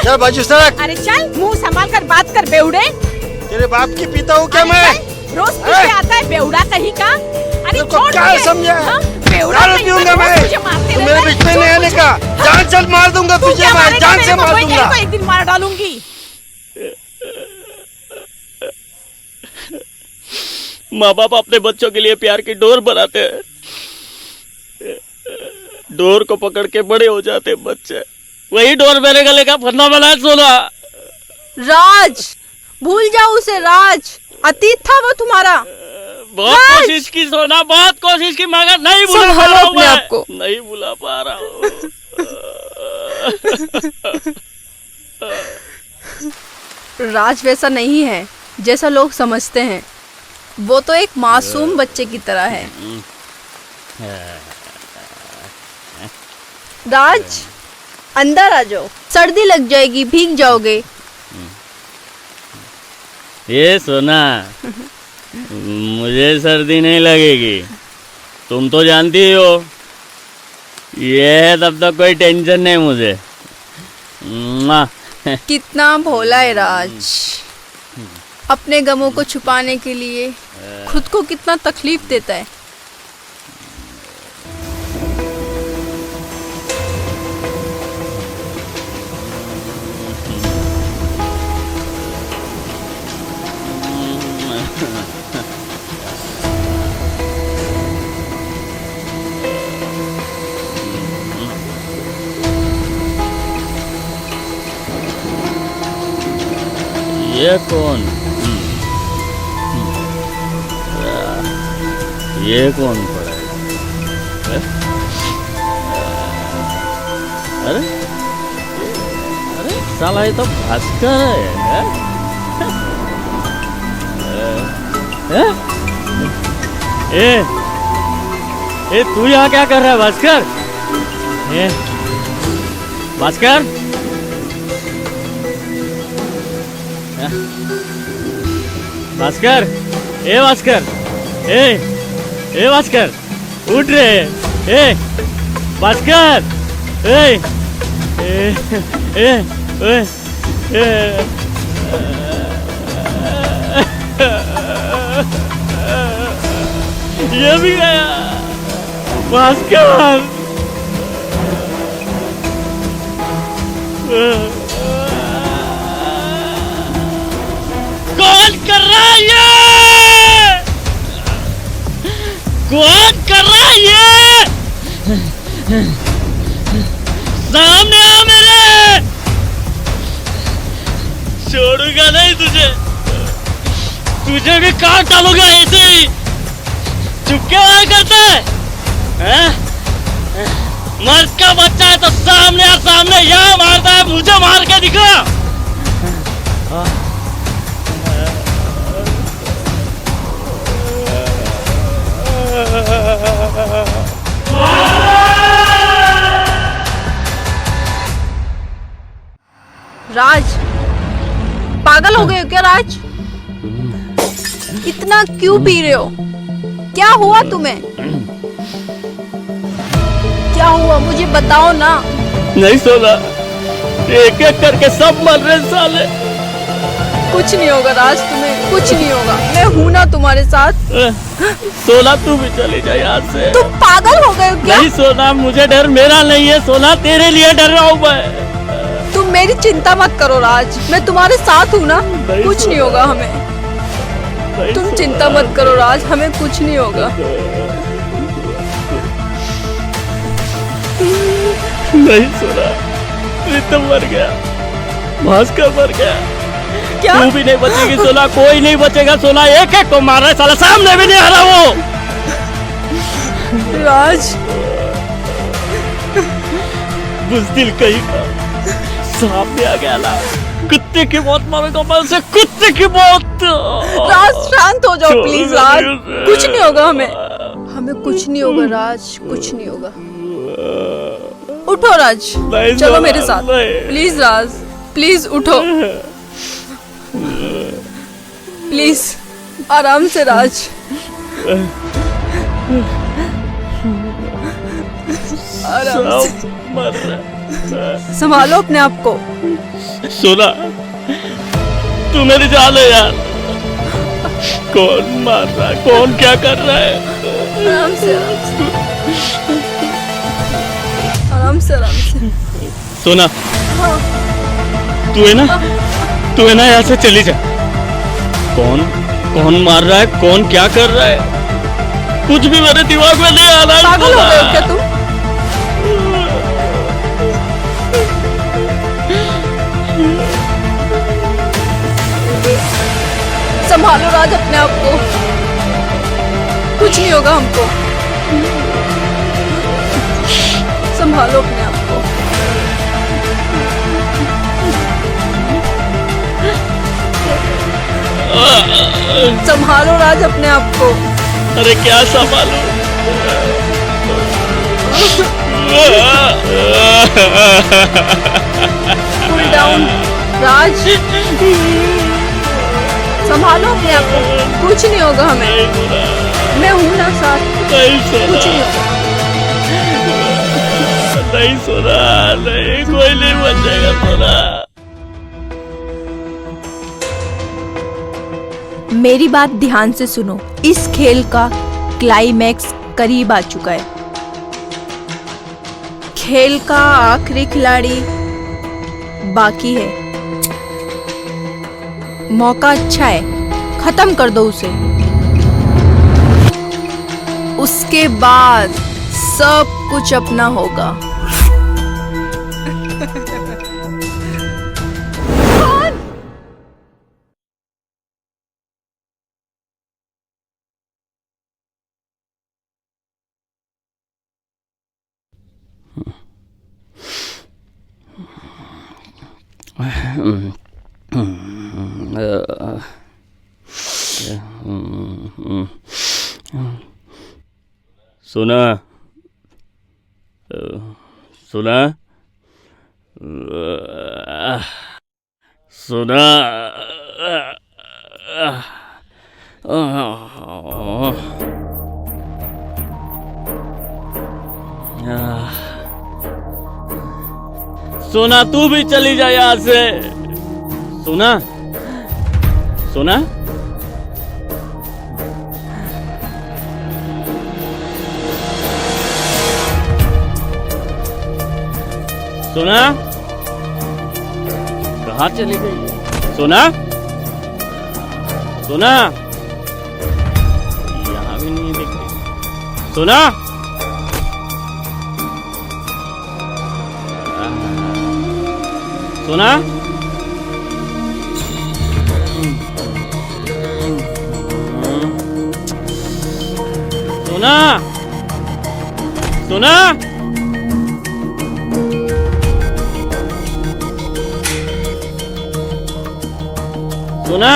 चल बाजू सड़क। अरे चल, मुंह संभाल कर बात कर बेवड़े। तेरे बाप की पीता हूँ क्या मैं? रोज पीछे आता है बेवड़ा कहीं का। अरे छोड़ क्या समझा? दारू पीऊंगा मैं, तो मेरे बीच में नहीं आने का। जान चल मार दूंगा तुझे, मैं जान से मार दूंगा। एक दिन मार डालूंगी। माँ बाप अपने बच्चों के लिए प्यार की डोर बनाते हैं, डोर को पकड़ के बड़े हो जाते बच्चे। वही डोर मेरे गले का फंदा बना है सोना। राज, भूल जाओ उसे राज, अतीत था वो तुम्हारा। बहुत कोशिश की सोना, बहुत कोशिश की, मगर नहीं भुला पा रहा हूँ मैं, आपको नहीं भुला पा रहा हूँ। राज वैसा नहीं है जैसा लोग समझते हैं। वो तो एक मासूम बच्चे की तरह है। राज, अंदर आ जाओ, सर्दी लग जाएगी, भीग जाओगे। ये सोना, मुझे सर्दी नहीं लगेगी, तुम तो जानती हो। ये है तब तक कोई टेंशन नहीं मुझे। कितना भोला है राज, अपने गमों को छुपाने के लिए खुद को कितना तकलीफ देता है। ये कौन? ये कौन पड़ा है? अरे अरे साला ये तो भास्कर है। ए तू यहाँ क्या कर रहा है भास्कर? भास्कर, भास्कर, ए भास्कर, ए भास्कर, उठ रे, ए भास्कर, ये भी गया भास्कर। कौन कर रहा है ये? कौन कर रहा है ये? सामने आ मेरे, छोड़ूंगा नहीं तुझे, तुझे भी काट डालूंगा ऐसे ही। चुप क्या करता है? मर्द का बच्चा है तो सामने आ, सामने यहाँ मारता है, मुझे मार के दिखा। राज, पागल हो गए हो क्या राज? इतना क्यों पी रहे हो? क्या हुआ तुम्हें? क्या हुआ मुझे बताओ ना। नहीं सोना, एक एक करके सब मर रहे साले। कुछ नहीं होगा राज, तुम्हें कुछ नहीं होगा, मैं हूं ना तुम्हारे साथ। सोना तू भी चली जा यहाँ से। तुम पागल हो गए हो क्या? नहीं सोना, मुझे डर मेरा नहीं है सोना, तेरे लिए डर रहा हूँ मैं। तुम मेरी चिंता मत करो राज, मैं तुम्हारे साथ हूँ ना, कुछ नहीं होगा हमें। तुम चिंता मत करो राज, हमें कुछ नहीं होगा। नहीं सोना, प्रीतम मर गया, भास्कर मर गया। क्या? तू भी नहीं बचेगी सोना, कोई नहीं बचेगा सोना, एक एक को मार रहा है साला, सामने भी नहीं आ रहा वो। राज, बुज़दिल कहीं का सामने आ गया ना, कुत्ते की मौत मारूंगा मैं उसे, कुत्ते की मौत। राज शांत हो जाओ प्लीज राज, कुछ नहीं होगा हमें, हमें कुछ नहीं होगा राज, कुछ नहीं होगा। उठो राज, चलो मेरे साथ प्लीज राज, प्लीज उठो प्लीज, आराम से राज। आराम से, संभालो अपने आप को। सोना तू मेरी जान है यार, कौन मार रहा है, कौन क्या कर रहा है? आराम से आराम से आराम से। सोना हाँ। तू है ना यहाँ से चली जा। कौन मार रहा है, कौन क्या कर रहा है, कुछ भी मेरे दिमाग में नहीं आ रहा है। पागल हो गए हो क्या तुम? संभालो राज अपने आप को, कुछ नहीं होगा हमको, संभालो अपने आप को। संभालो राज अपने आप को। अरे क्या संभालो? कूल डाउन राज, संभालो अपने आप को, कुछ नहीं होगा हमें, मैं हूं ना साथ, कुछ नहीं होगा। नहीं सोना, नहीं, कोई नहीं बचेगा सोना। मेरी बात ध्यान से सुनो, इस खेल का क्लाइमैक्स करीब आ चुका है। खेल का आखिरी खिलाड़ी बाकी है। मौका अच्छा है, खत्म कर दो उसे। उसके बाद सब कुछ अपना होगा। सुना सुना सुना सोना तू भी चली जा यहाँ से। सोना सोना सोना कहाँ चली गई? सोना सोना यहाँ भी नहीं दिख रही। सोना सोना सोना सोना सोना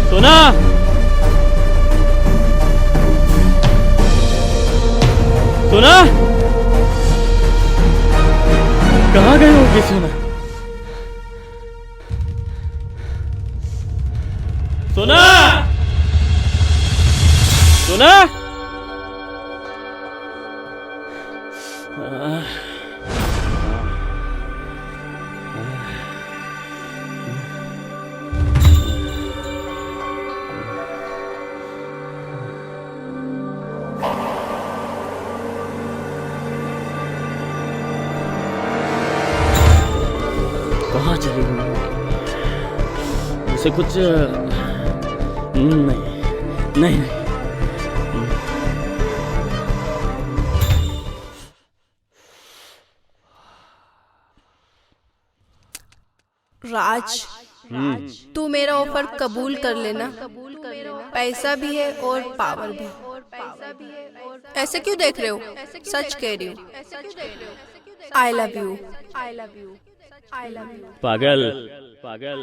सोना सोना कहाँ गए होगे सोना? सोना सोना ऐसे कुछ नहीं नहीं नहीं। राज, तू मेरा ऑफर कबूल कर लेना। पैसा भी है और पावर भी। ऐसे क्यों देख रहे हो? सच कह रही हूँ। I love you. पागल पागल,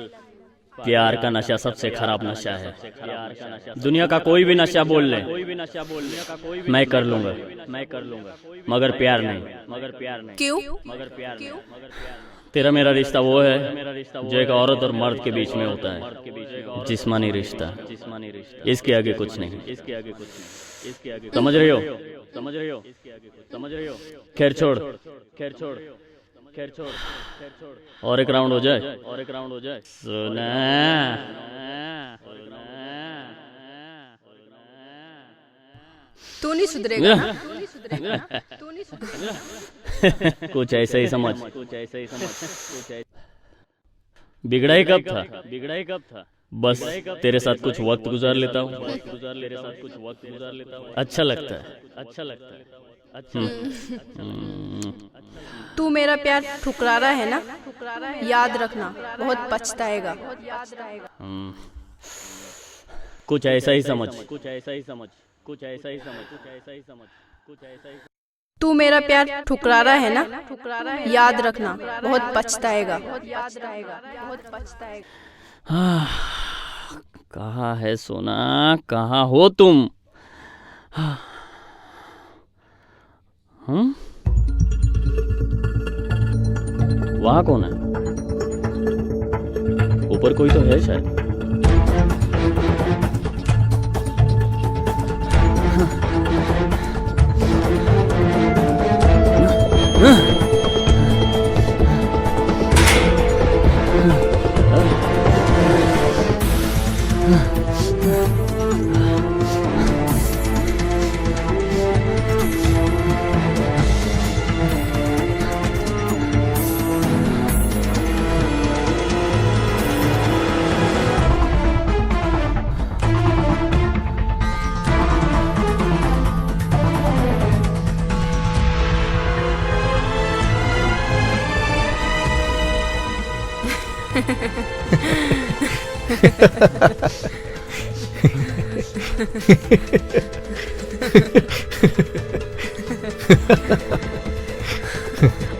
प्यार का नशा सबसे खराब नशा है। दुनिया का कोई भी नशा बोल ले, मैं कर लूंगा, मगर प्यार नहीं। क्यों? तेरा मेरा रिश्ता वो है जो एक औरत और मर्द के बीच में होता है, जिस्मानी रिश्ता। इसके आगे कुछ नहीं। समझ रही हो? खैर छोड़। और एक राउंड हो जाए। सुना, तू नहीं सुधरेगा ना? कुछ ऐसा ही समझ। बिगड़ा ही कब था? बस तेरे साथ कुछ वक्त गुजार लेता हूँ। अच्छा लगता है। तू मेरा प्यार ठुकरा रहा है ना? याद रखना, बहुत पछताएगा। कुछ ऐसा ही समझ। तू मेरा प्यार ठुकरा रहा है ना? याद रखना, बहुत पछताएगा। कहाँ है सोना? कहाँ हो तुम? वहाँ कौन है? ऊपर कोई तो है शायद।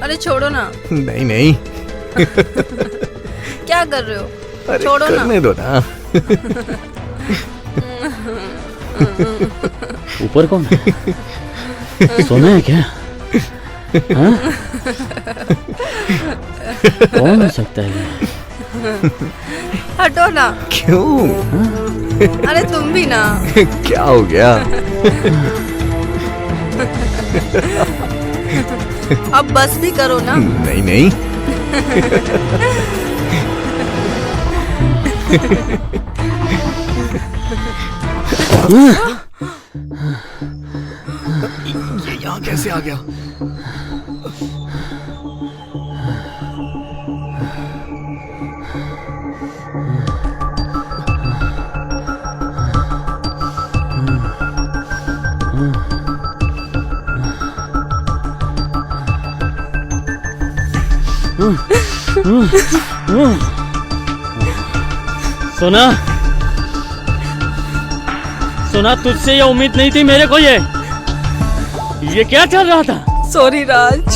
अरे छोड़ो ना। नहीं। क्या कर रहे हो? अरे छोड़ो ना। करने दो ना। ऊपर कौन है? सोना है क्या? हाँ? कौन हो सकता है ये? हटो ना। क्यों? अरे तुम भी ना। क्या हो गया? अब बस भी करो ना। नहीं। ये यहाँ कैसे आ गया? सोना, तुझसे ये उम्मीद नहीं थी मेरे को। ये क्या चल रहा था? सॉरी राज।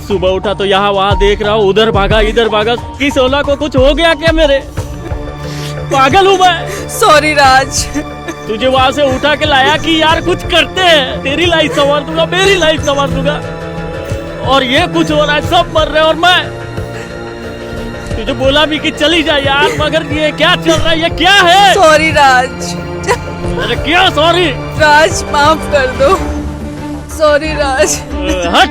सुबह उठा तो यहाँ वहाँ देख रहा हूँ, उधर भागा इधर भागा। किस ओला को कुछ हो गया क्या? मेरे पागल हूँ मैं। सॉरी राज। तुझे वहाँ से उठा के लाया कि यार कुछ करते हैं, तेरी लाइफ संवार दूंगा, मेरी लाइफ संवार दूंगा। और ये कुछ हो रहा है, सब मर रहे और मैं तुझे बोला भी कि चली जा यार, मगर ये क्या चल रहा है? ये क्या है? सॉरी राज। अरे क्या सॉरी? राज माफ कर दो। सॉरी राज। हट।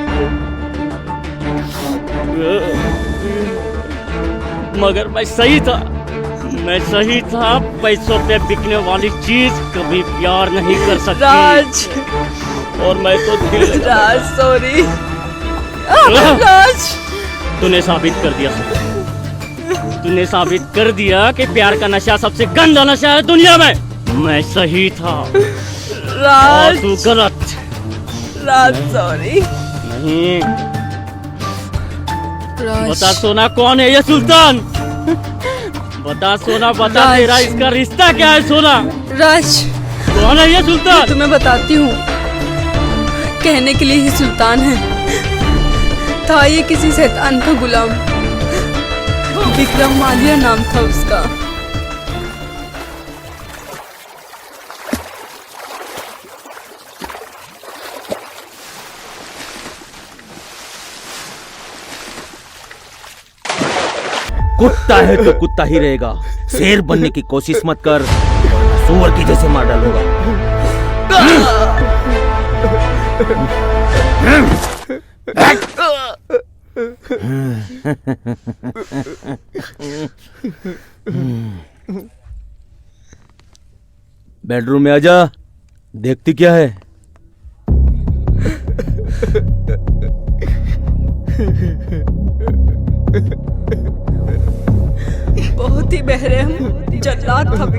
मगर मैं सही था। पैसों पे बिकने वाली चीज कभी प्यार नहीं कर सकती। राज। और मैं तो दिल। राज सॉरी। राज। तूने साबित कर दिया। तूने साबित कर दिया कि प्यार का नशा सबसे गंदा नशा है दुनिया में। मैं सही था और तू गलत। राज सॉरी। नहीं, बता सोना कौन है ये सुल्तान? बता सोना, बता तेरा इसका रिश्ता क्या है सोना? राज कौन है ये सुल्तान? तुम्हें बताती हूँ, कहने के लिए ही सुल्तान है, था ये किसी शैतान का गुलाम। विक्रम मालिया नाम था उसका। कुत्ता है तो कुत्ता ही रहेगा। शेर बनने की कोशिश मत कर, सुअर की जैसे मार डालूंगा। बेडरूम में आजा, देखती क्या है? बहुत ही बेरहम जल्लाद था।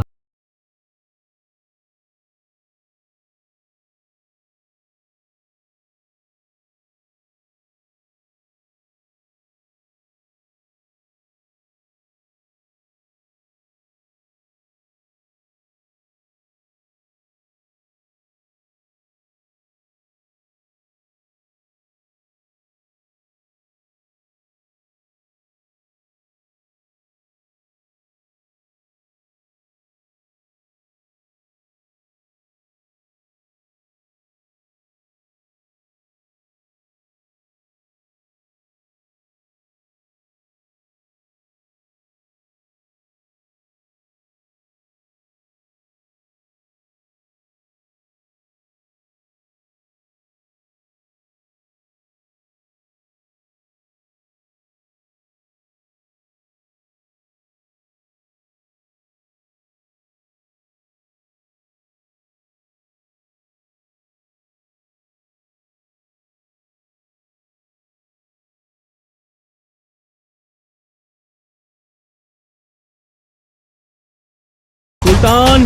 सुल्तान,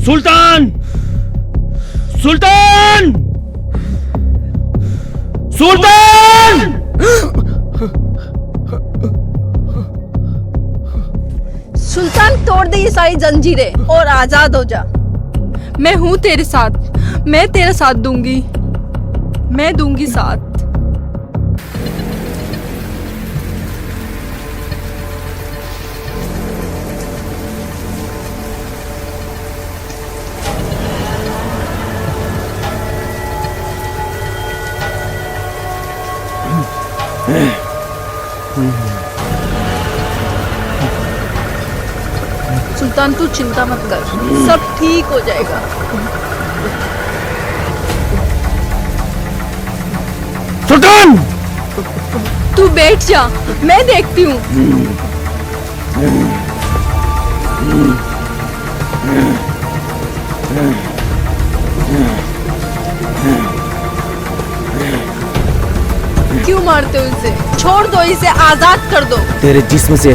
सुल्तान, सुल्तान, सुल्तान! सुल्तान, तोड़ दे ये सारी जंजीरें और आजाद हो जा। मैं हूँ तेरे साथ, मैं तेरा साथ दूंगी, मैं दूंगी साथ। सुल्तान, तू चिंता मत कर, सब ठीक हो जाएगा। सुल्तान, तू बैठ जा, मैं देखती हूँ। क्यों मारते हो इसे? छोड़ दो इसे, आजाद कर दो। तेरे जिस्म से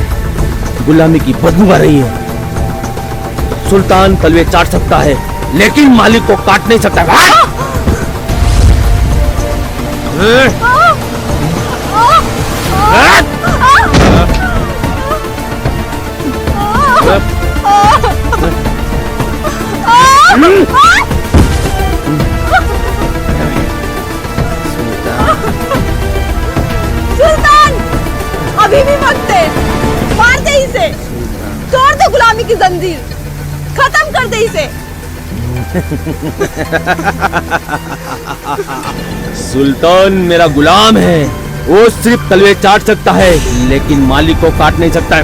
गुलामी की बदबू आ रही है। सुल्तान तलवे चाट सकता है, लेकिन मालिक को काट नहीं सकता। सुल्तान, अभी भी मत दे, मार दे इसे, तोड़ दे गुलामी की जंजीर, खत्म कर दे इसे। सुल्तान मेरा गुलाम है, वो सिर्फ तलवे चाट सकता है, लेकिन मालिक को काट नहीं सकता है।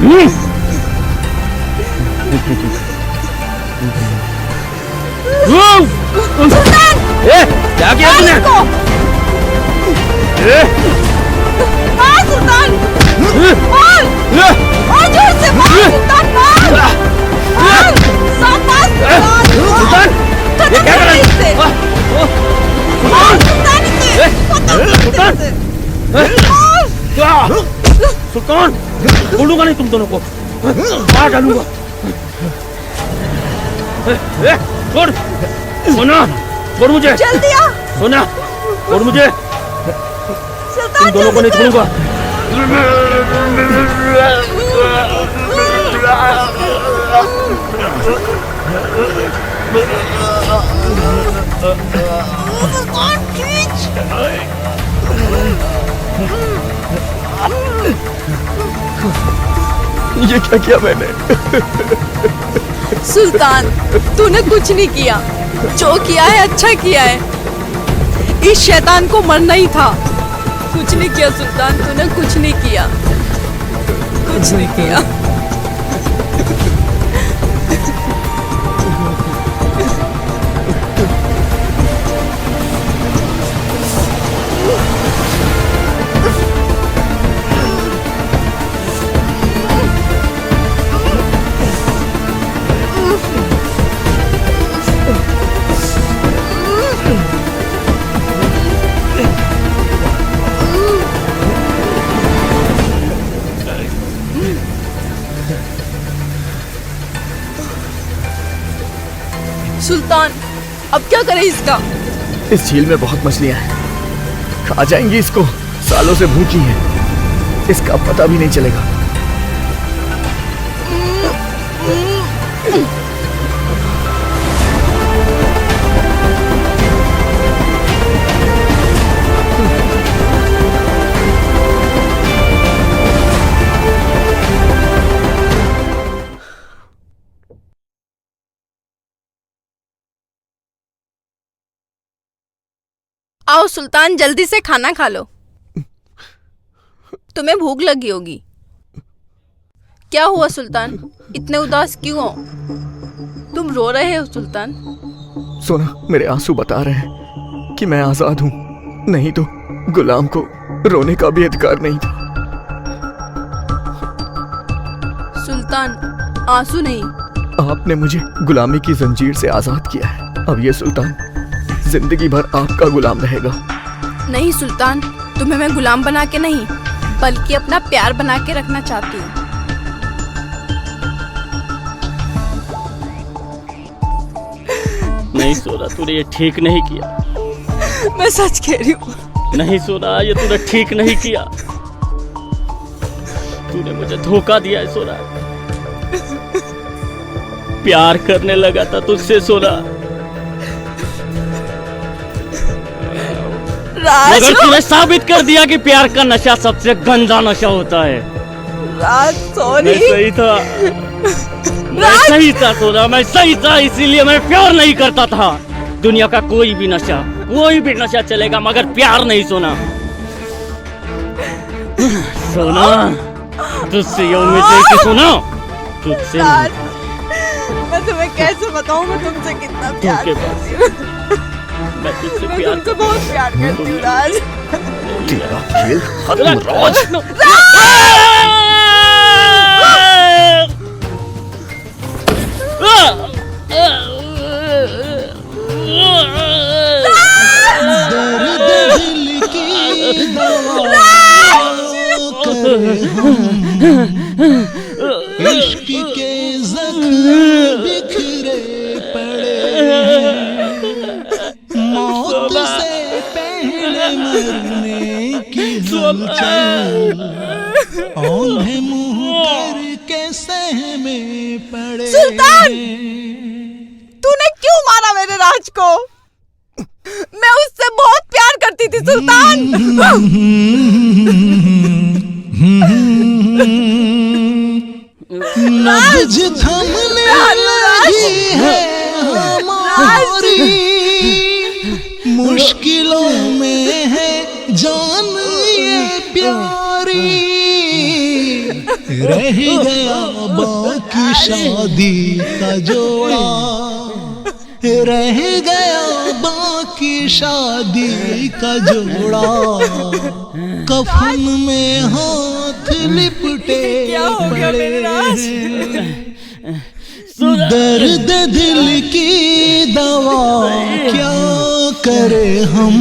सुल्तान, क्या किया तूने? मार सुल्तान, मार, और जोर से मार सुल्तान, मार, मार, सब मार सुल्तान, ये क्या कर रहा है? मार सुल्तान इसे, खत्म कर दे इसे। सुल्तान, छोड़ूंगा नहीं तुम दोनों को, मार डालूंगा। छोड़, सोना, छोड़ मुझे। जल्दी आ। सोना, छोड़ मुझे। तुम दोनों को नहीं छोड़ूंगा। ये क्या किया मैंने? सुल्तान, तूने कुछ नहीं किया। जो किया है अच्छा किया है। इस शैतान को मरना ही था। कुछ नहीं किया सुल्तान, तूने कुछ नहीं किया, कुछ नहीं किया। सुल्तान, अब क्या करें इसका? इस झील में बहुत मछलियां हैं, खा जाएंगी इसको। सालों से भूखी है, इसका पता भी नहीं चलेगा। आओ सुल्तान, जल्दी से खाना खा लो। तुम्हें भूख लगी होगी। क्या हुआ सुल्तान, इतने उदास क्यों हो? तुम रो रहे हो सुल्तान? सोना, मेरे आंसू बता रहे हैं कि मैं आजाद हूं, नहीं तो गुलाम को रोने का भी अधिकार नहीं था। सुल्तान, आंसू नहीं। आपने मुझे गुलामी की जंजीर से आजाद किया है। अब ये सुल्तान जिंदगी भर आपका गुलाम रहेगा। नहीं सुल्तान, तुम्हें मैं गुलाम बना के नहीं, बल्कि अपना प्यार बना के रखना चाहती हूँ। नहीं सोना, तूने ये ठीक नहीं किया। मैं सच कह रही हूँ। नहीं सोना, ये तूने ठीक नहीं किया। तूने मुझे धोखा दिया है सोना। प्यार करने लगा था तुझसे सोना, मगर तूने साबित कर दिया कि प्यार का नशा सबसे गंदा नशा होता है। सॉरी। मैं सही था, मैं सही था सोना, मैं सही था, इसीलिए मैं प्यार नहीं करता था। दुनिया का कोई भी नशा चलेगा, मगर प्यार नहीं सोना। सोना, तुझसे ये उम्मीद नहीं थी सोना, तुझसे। मैं तुम्हें कैसे बताऊं मैं तुमसे कितना प्यार करती हूँ। मैं तुझसे मैं तुमसे बहुत प्यार करती हूँ राज। तेरा खेल खत्म राज। इश्क के जख्म बिखरे पड़े, मौत से पहले मरने की हलचल, औंधे मुंह करके सहमे पड़े। सुल्तान, तूने क्यों मारा मेरे राज को? मैं उससे बहुत प्यार करती थी सुल्तान। नब्ज थमने लगी है हमारी, मुश्किलों में है जान ये प्यारी, रह गया बाकी शादी का जोड़ा, रह गया बाकी शादी का जोड़ा, कफन में हाथ लिपटे पड़े, दर्द दिल की दवा क्या करे हम,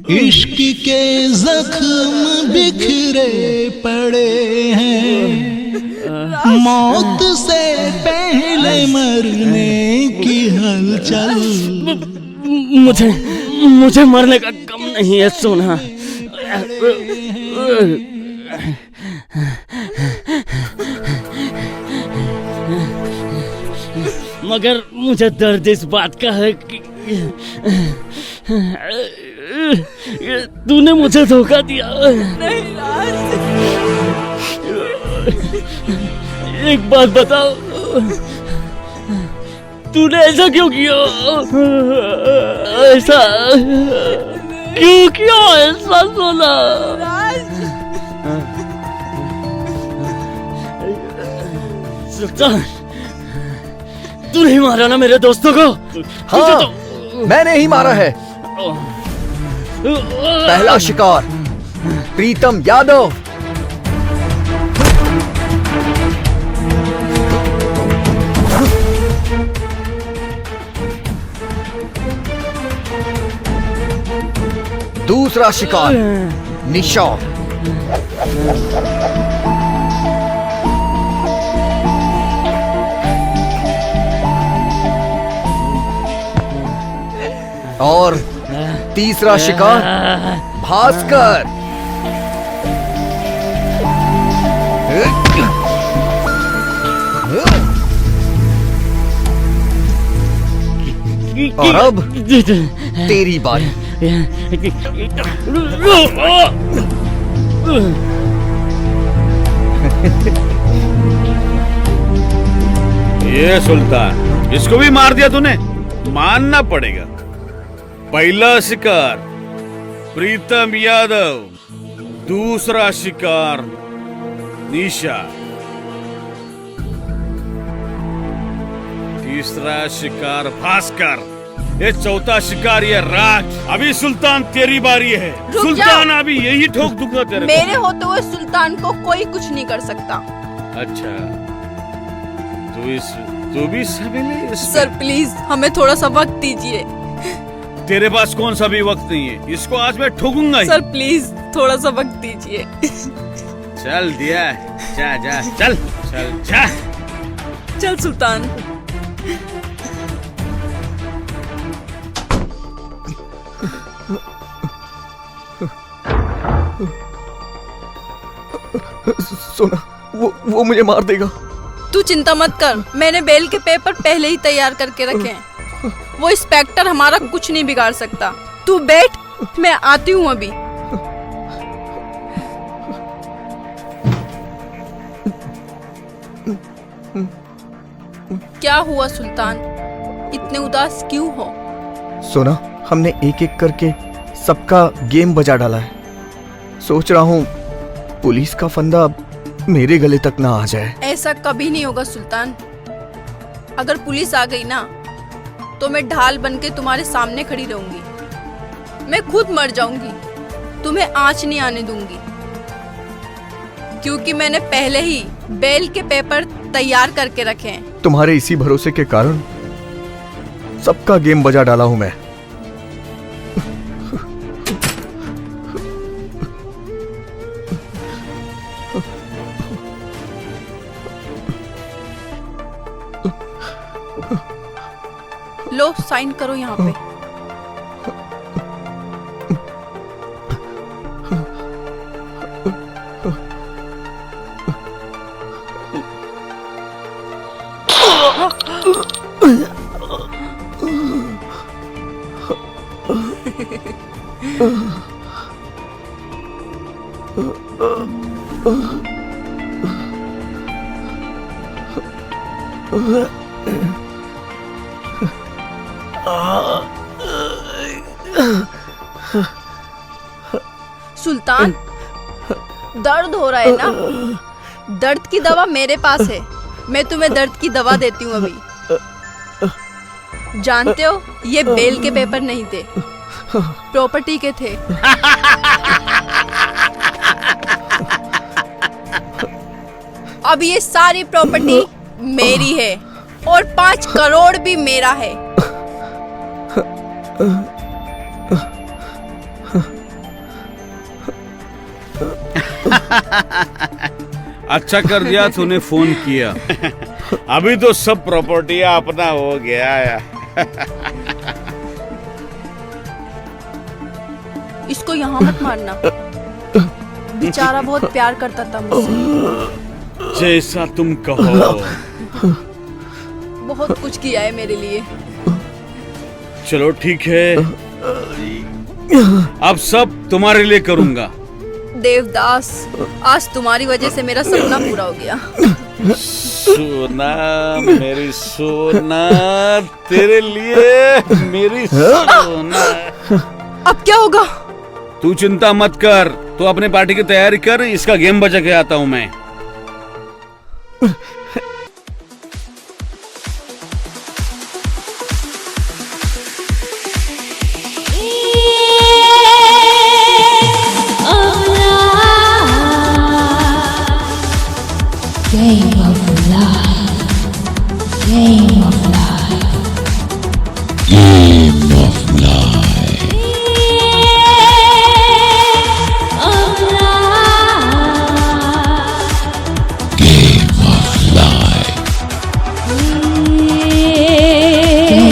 इश्क के जख्म बिखरे पड़े हैं, मौत से पहले मरने की हलचल। मुझे मरने का गम नहीं है सोना। मगर मुझे दर्द इस बात का है कि तूने मुझे धोखा दिया। नहीं राज। एक बात बताओ, तूने ऐसा क्यों किया? ऐसा क्यों किया? ऐसा सोना सुल्तान, तू नहीं मारा ना मेरे दोस्तों को? हाँ, मैंने ही मारा है। पहला शिकार प्रीतम यादव, दूसरा शिकार निशा, और तीसरा शिकार भास्कर। और अब तेरी बारी। ये सुल्तान, इसको भी मार दिया तूने? मानना पड़ेगा। पहला शिकार प्रीतम यादव, दूसरा शिकार निशा, तीसरा शिकार भास्कर, ये चौथा शिकार ये राज। अभी सुल्तान तेरी बारी है। सुल्तान अभी यही ठोक दूंगा तेरे। मेरे होते हुए सुल्तान को कोई कुछ नहीं कर सकता। अच्छा, तू भी सवेरे सर प्लीज हमें थोड़ा सा वक्त दीजिए। तेरे पास कौन सा भी वक्त नहीं है, इसको आज मैं ठोकूंगा ही। सर प्लीज थोड़ा सा वक्त दीजिए। चल दिया, जा जा चल चल जा। चल सुल्तान। सोना, वो मुझे मार देगा। तू चिंता मत कर, मैंने बेल के पेपर पहले ही तैयार करके रखे हैं। वो इंस्पेक्टर हमारा कुछ नहीं बिगाड़ सकता। तू बैठ, मैं आती हूँ अभी। क्या हुआ सुल्तान, इतने उदास क्यों हो? सोना, हमने एक एक करके सबका गेम बजा डाला है। सोच रहा हूँ पुलिस का फंदा मेरे गले तक ना आ जाए। ऐसा कभी नहीं होगा सुल्तान। अगर पुलिस आ गई ना तो मैं ढाल बन के तुम्हारे सामने खड़ी रहूंगी। मैं खुद मर जाऊंगी, तुम्हें आंच नहीं आने दूंगी, क्योंकि मैंने पहले ही बेल के पेपर तैयार करके रखे हैं। तुम्हारे इसी भरोसे के कारण सबका गेम बजा डाला हूं मैं। लो साइन करो यहाँ पे। सुल्तान, दर्द हो रहा है ना? दर्द की दवा मेरे पास है, मैं तुम्हें दर्द की दवा देती हूँ अभी। जानते हो, ये बेल के पेपर नहीं थे, प्रॉपर्टी के थे। अब ये सारी प्रॉपर्टी मेरी है और 5 करोड़ भी मेरा है। अच्छा कर दिया तूने फोन किया। अभी तो सब प्रॉपर्टी अपना हो गया है। इसको यहाँ मत मारना, बेचारा बहुत प्यार करता था मुझसे। जैसा तुम कहो। बहुत कुछ किया है मेरे लिए। चलो ठीक है, अब सब तुम्हारे लिए करूंगा। देवदास, आज तुम्हारी वजह से मेरा सपना पूरा हो गया। सोना, मेरी सोना, तेरे लिए मेरी सोना। अब क्या होगा? तू चिंता मत कर, तू अपने पार्टी की तैयारी कर, इसका गेम बजा के आता हूं मैं। Game of life. Game of life. Game of life. Game of life.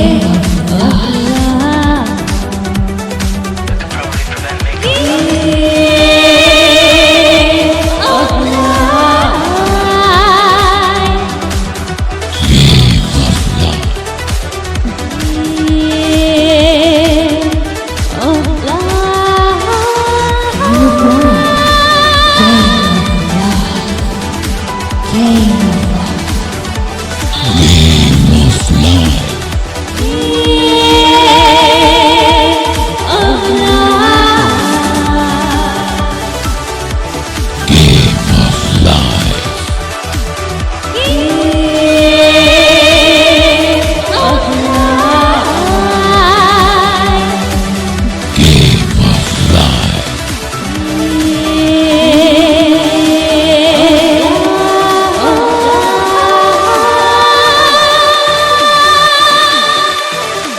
Game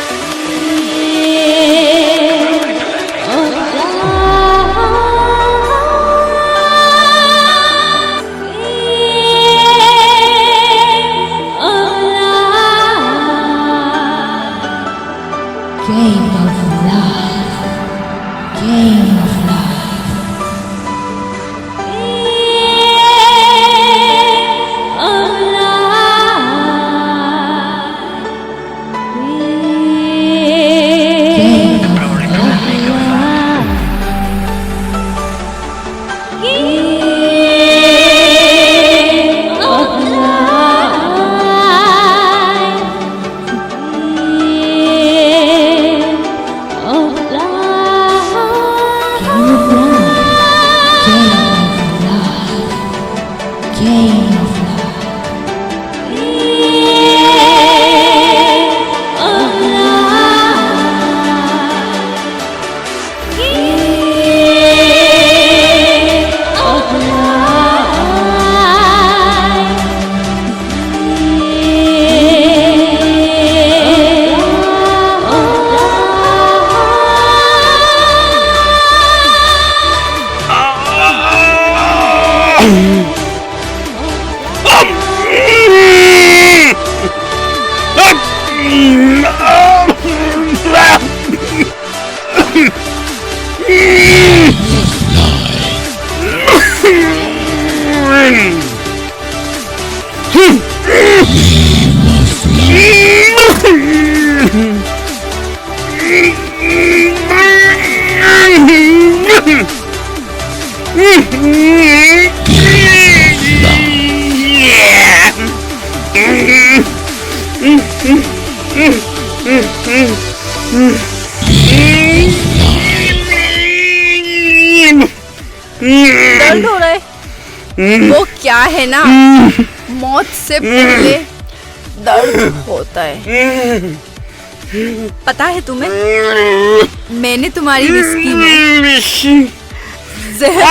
of life. दर्द हो रहा है? वो क्या है ना, मौत से पहले दर्द होता है। पता है तुम्हें, मैंने तुम्हारी विस्की में जहर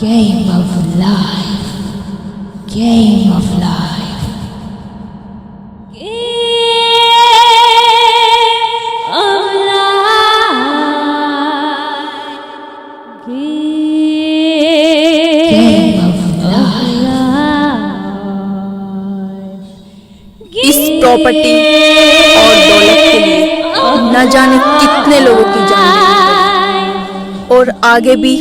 Game of life. Game of life. Game of life. Game of life. इस प्रॉपर्टी और दौलत के लिए न जाने कितने लोगों की जान लेनी पड़ी और आगे भी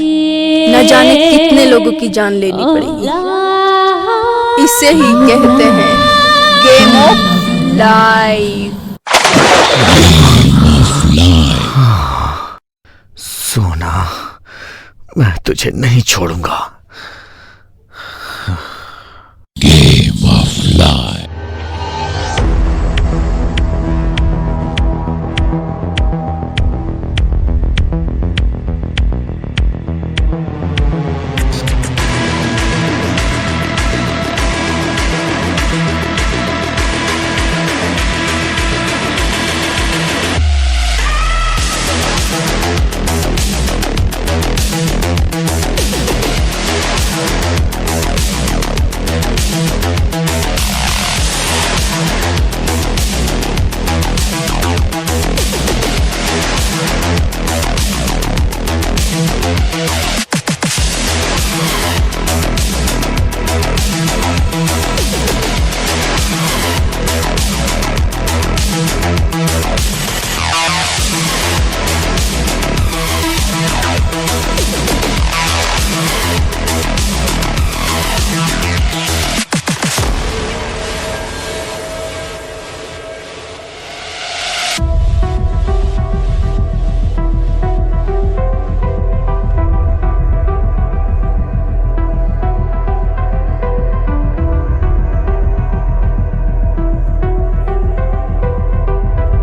न जाने कितने लोगों की जान लेनी पड़ेगी। इसे ही कहते हैं गेम ऑफ लाइफ। सोना, मैं तुझे नहीं छोड़ूंगा।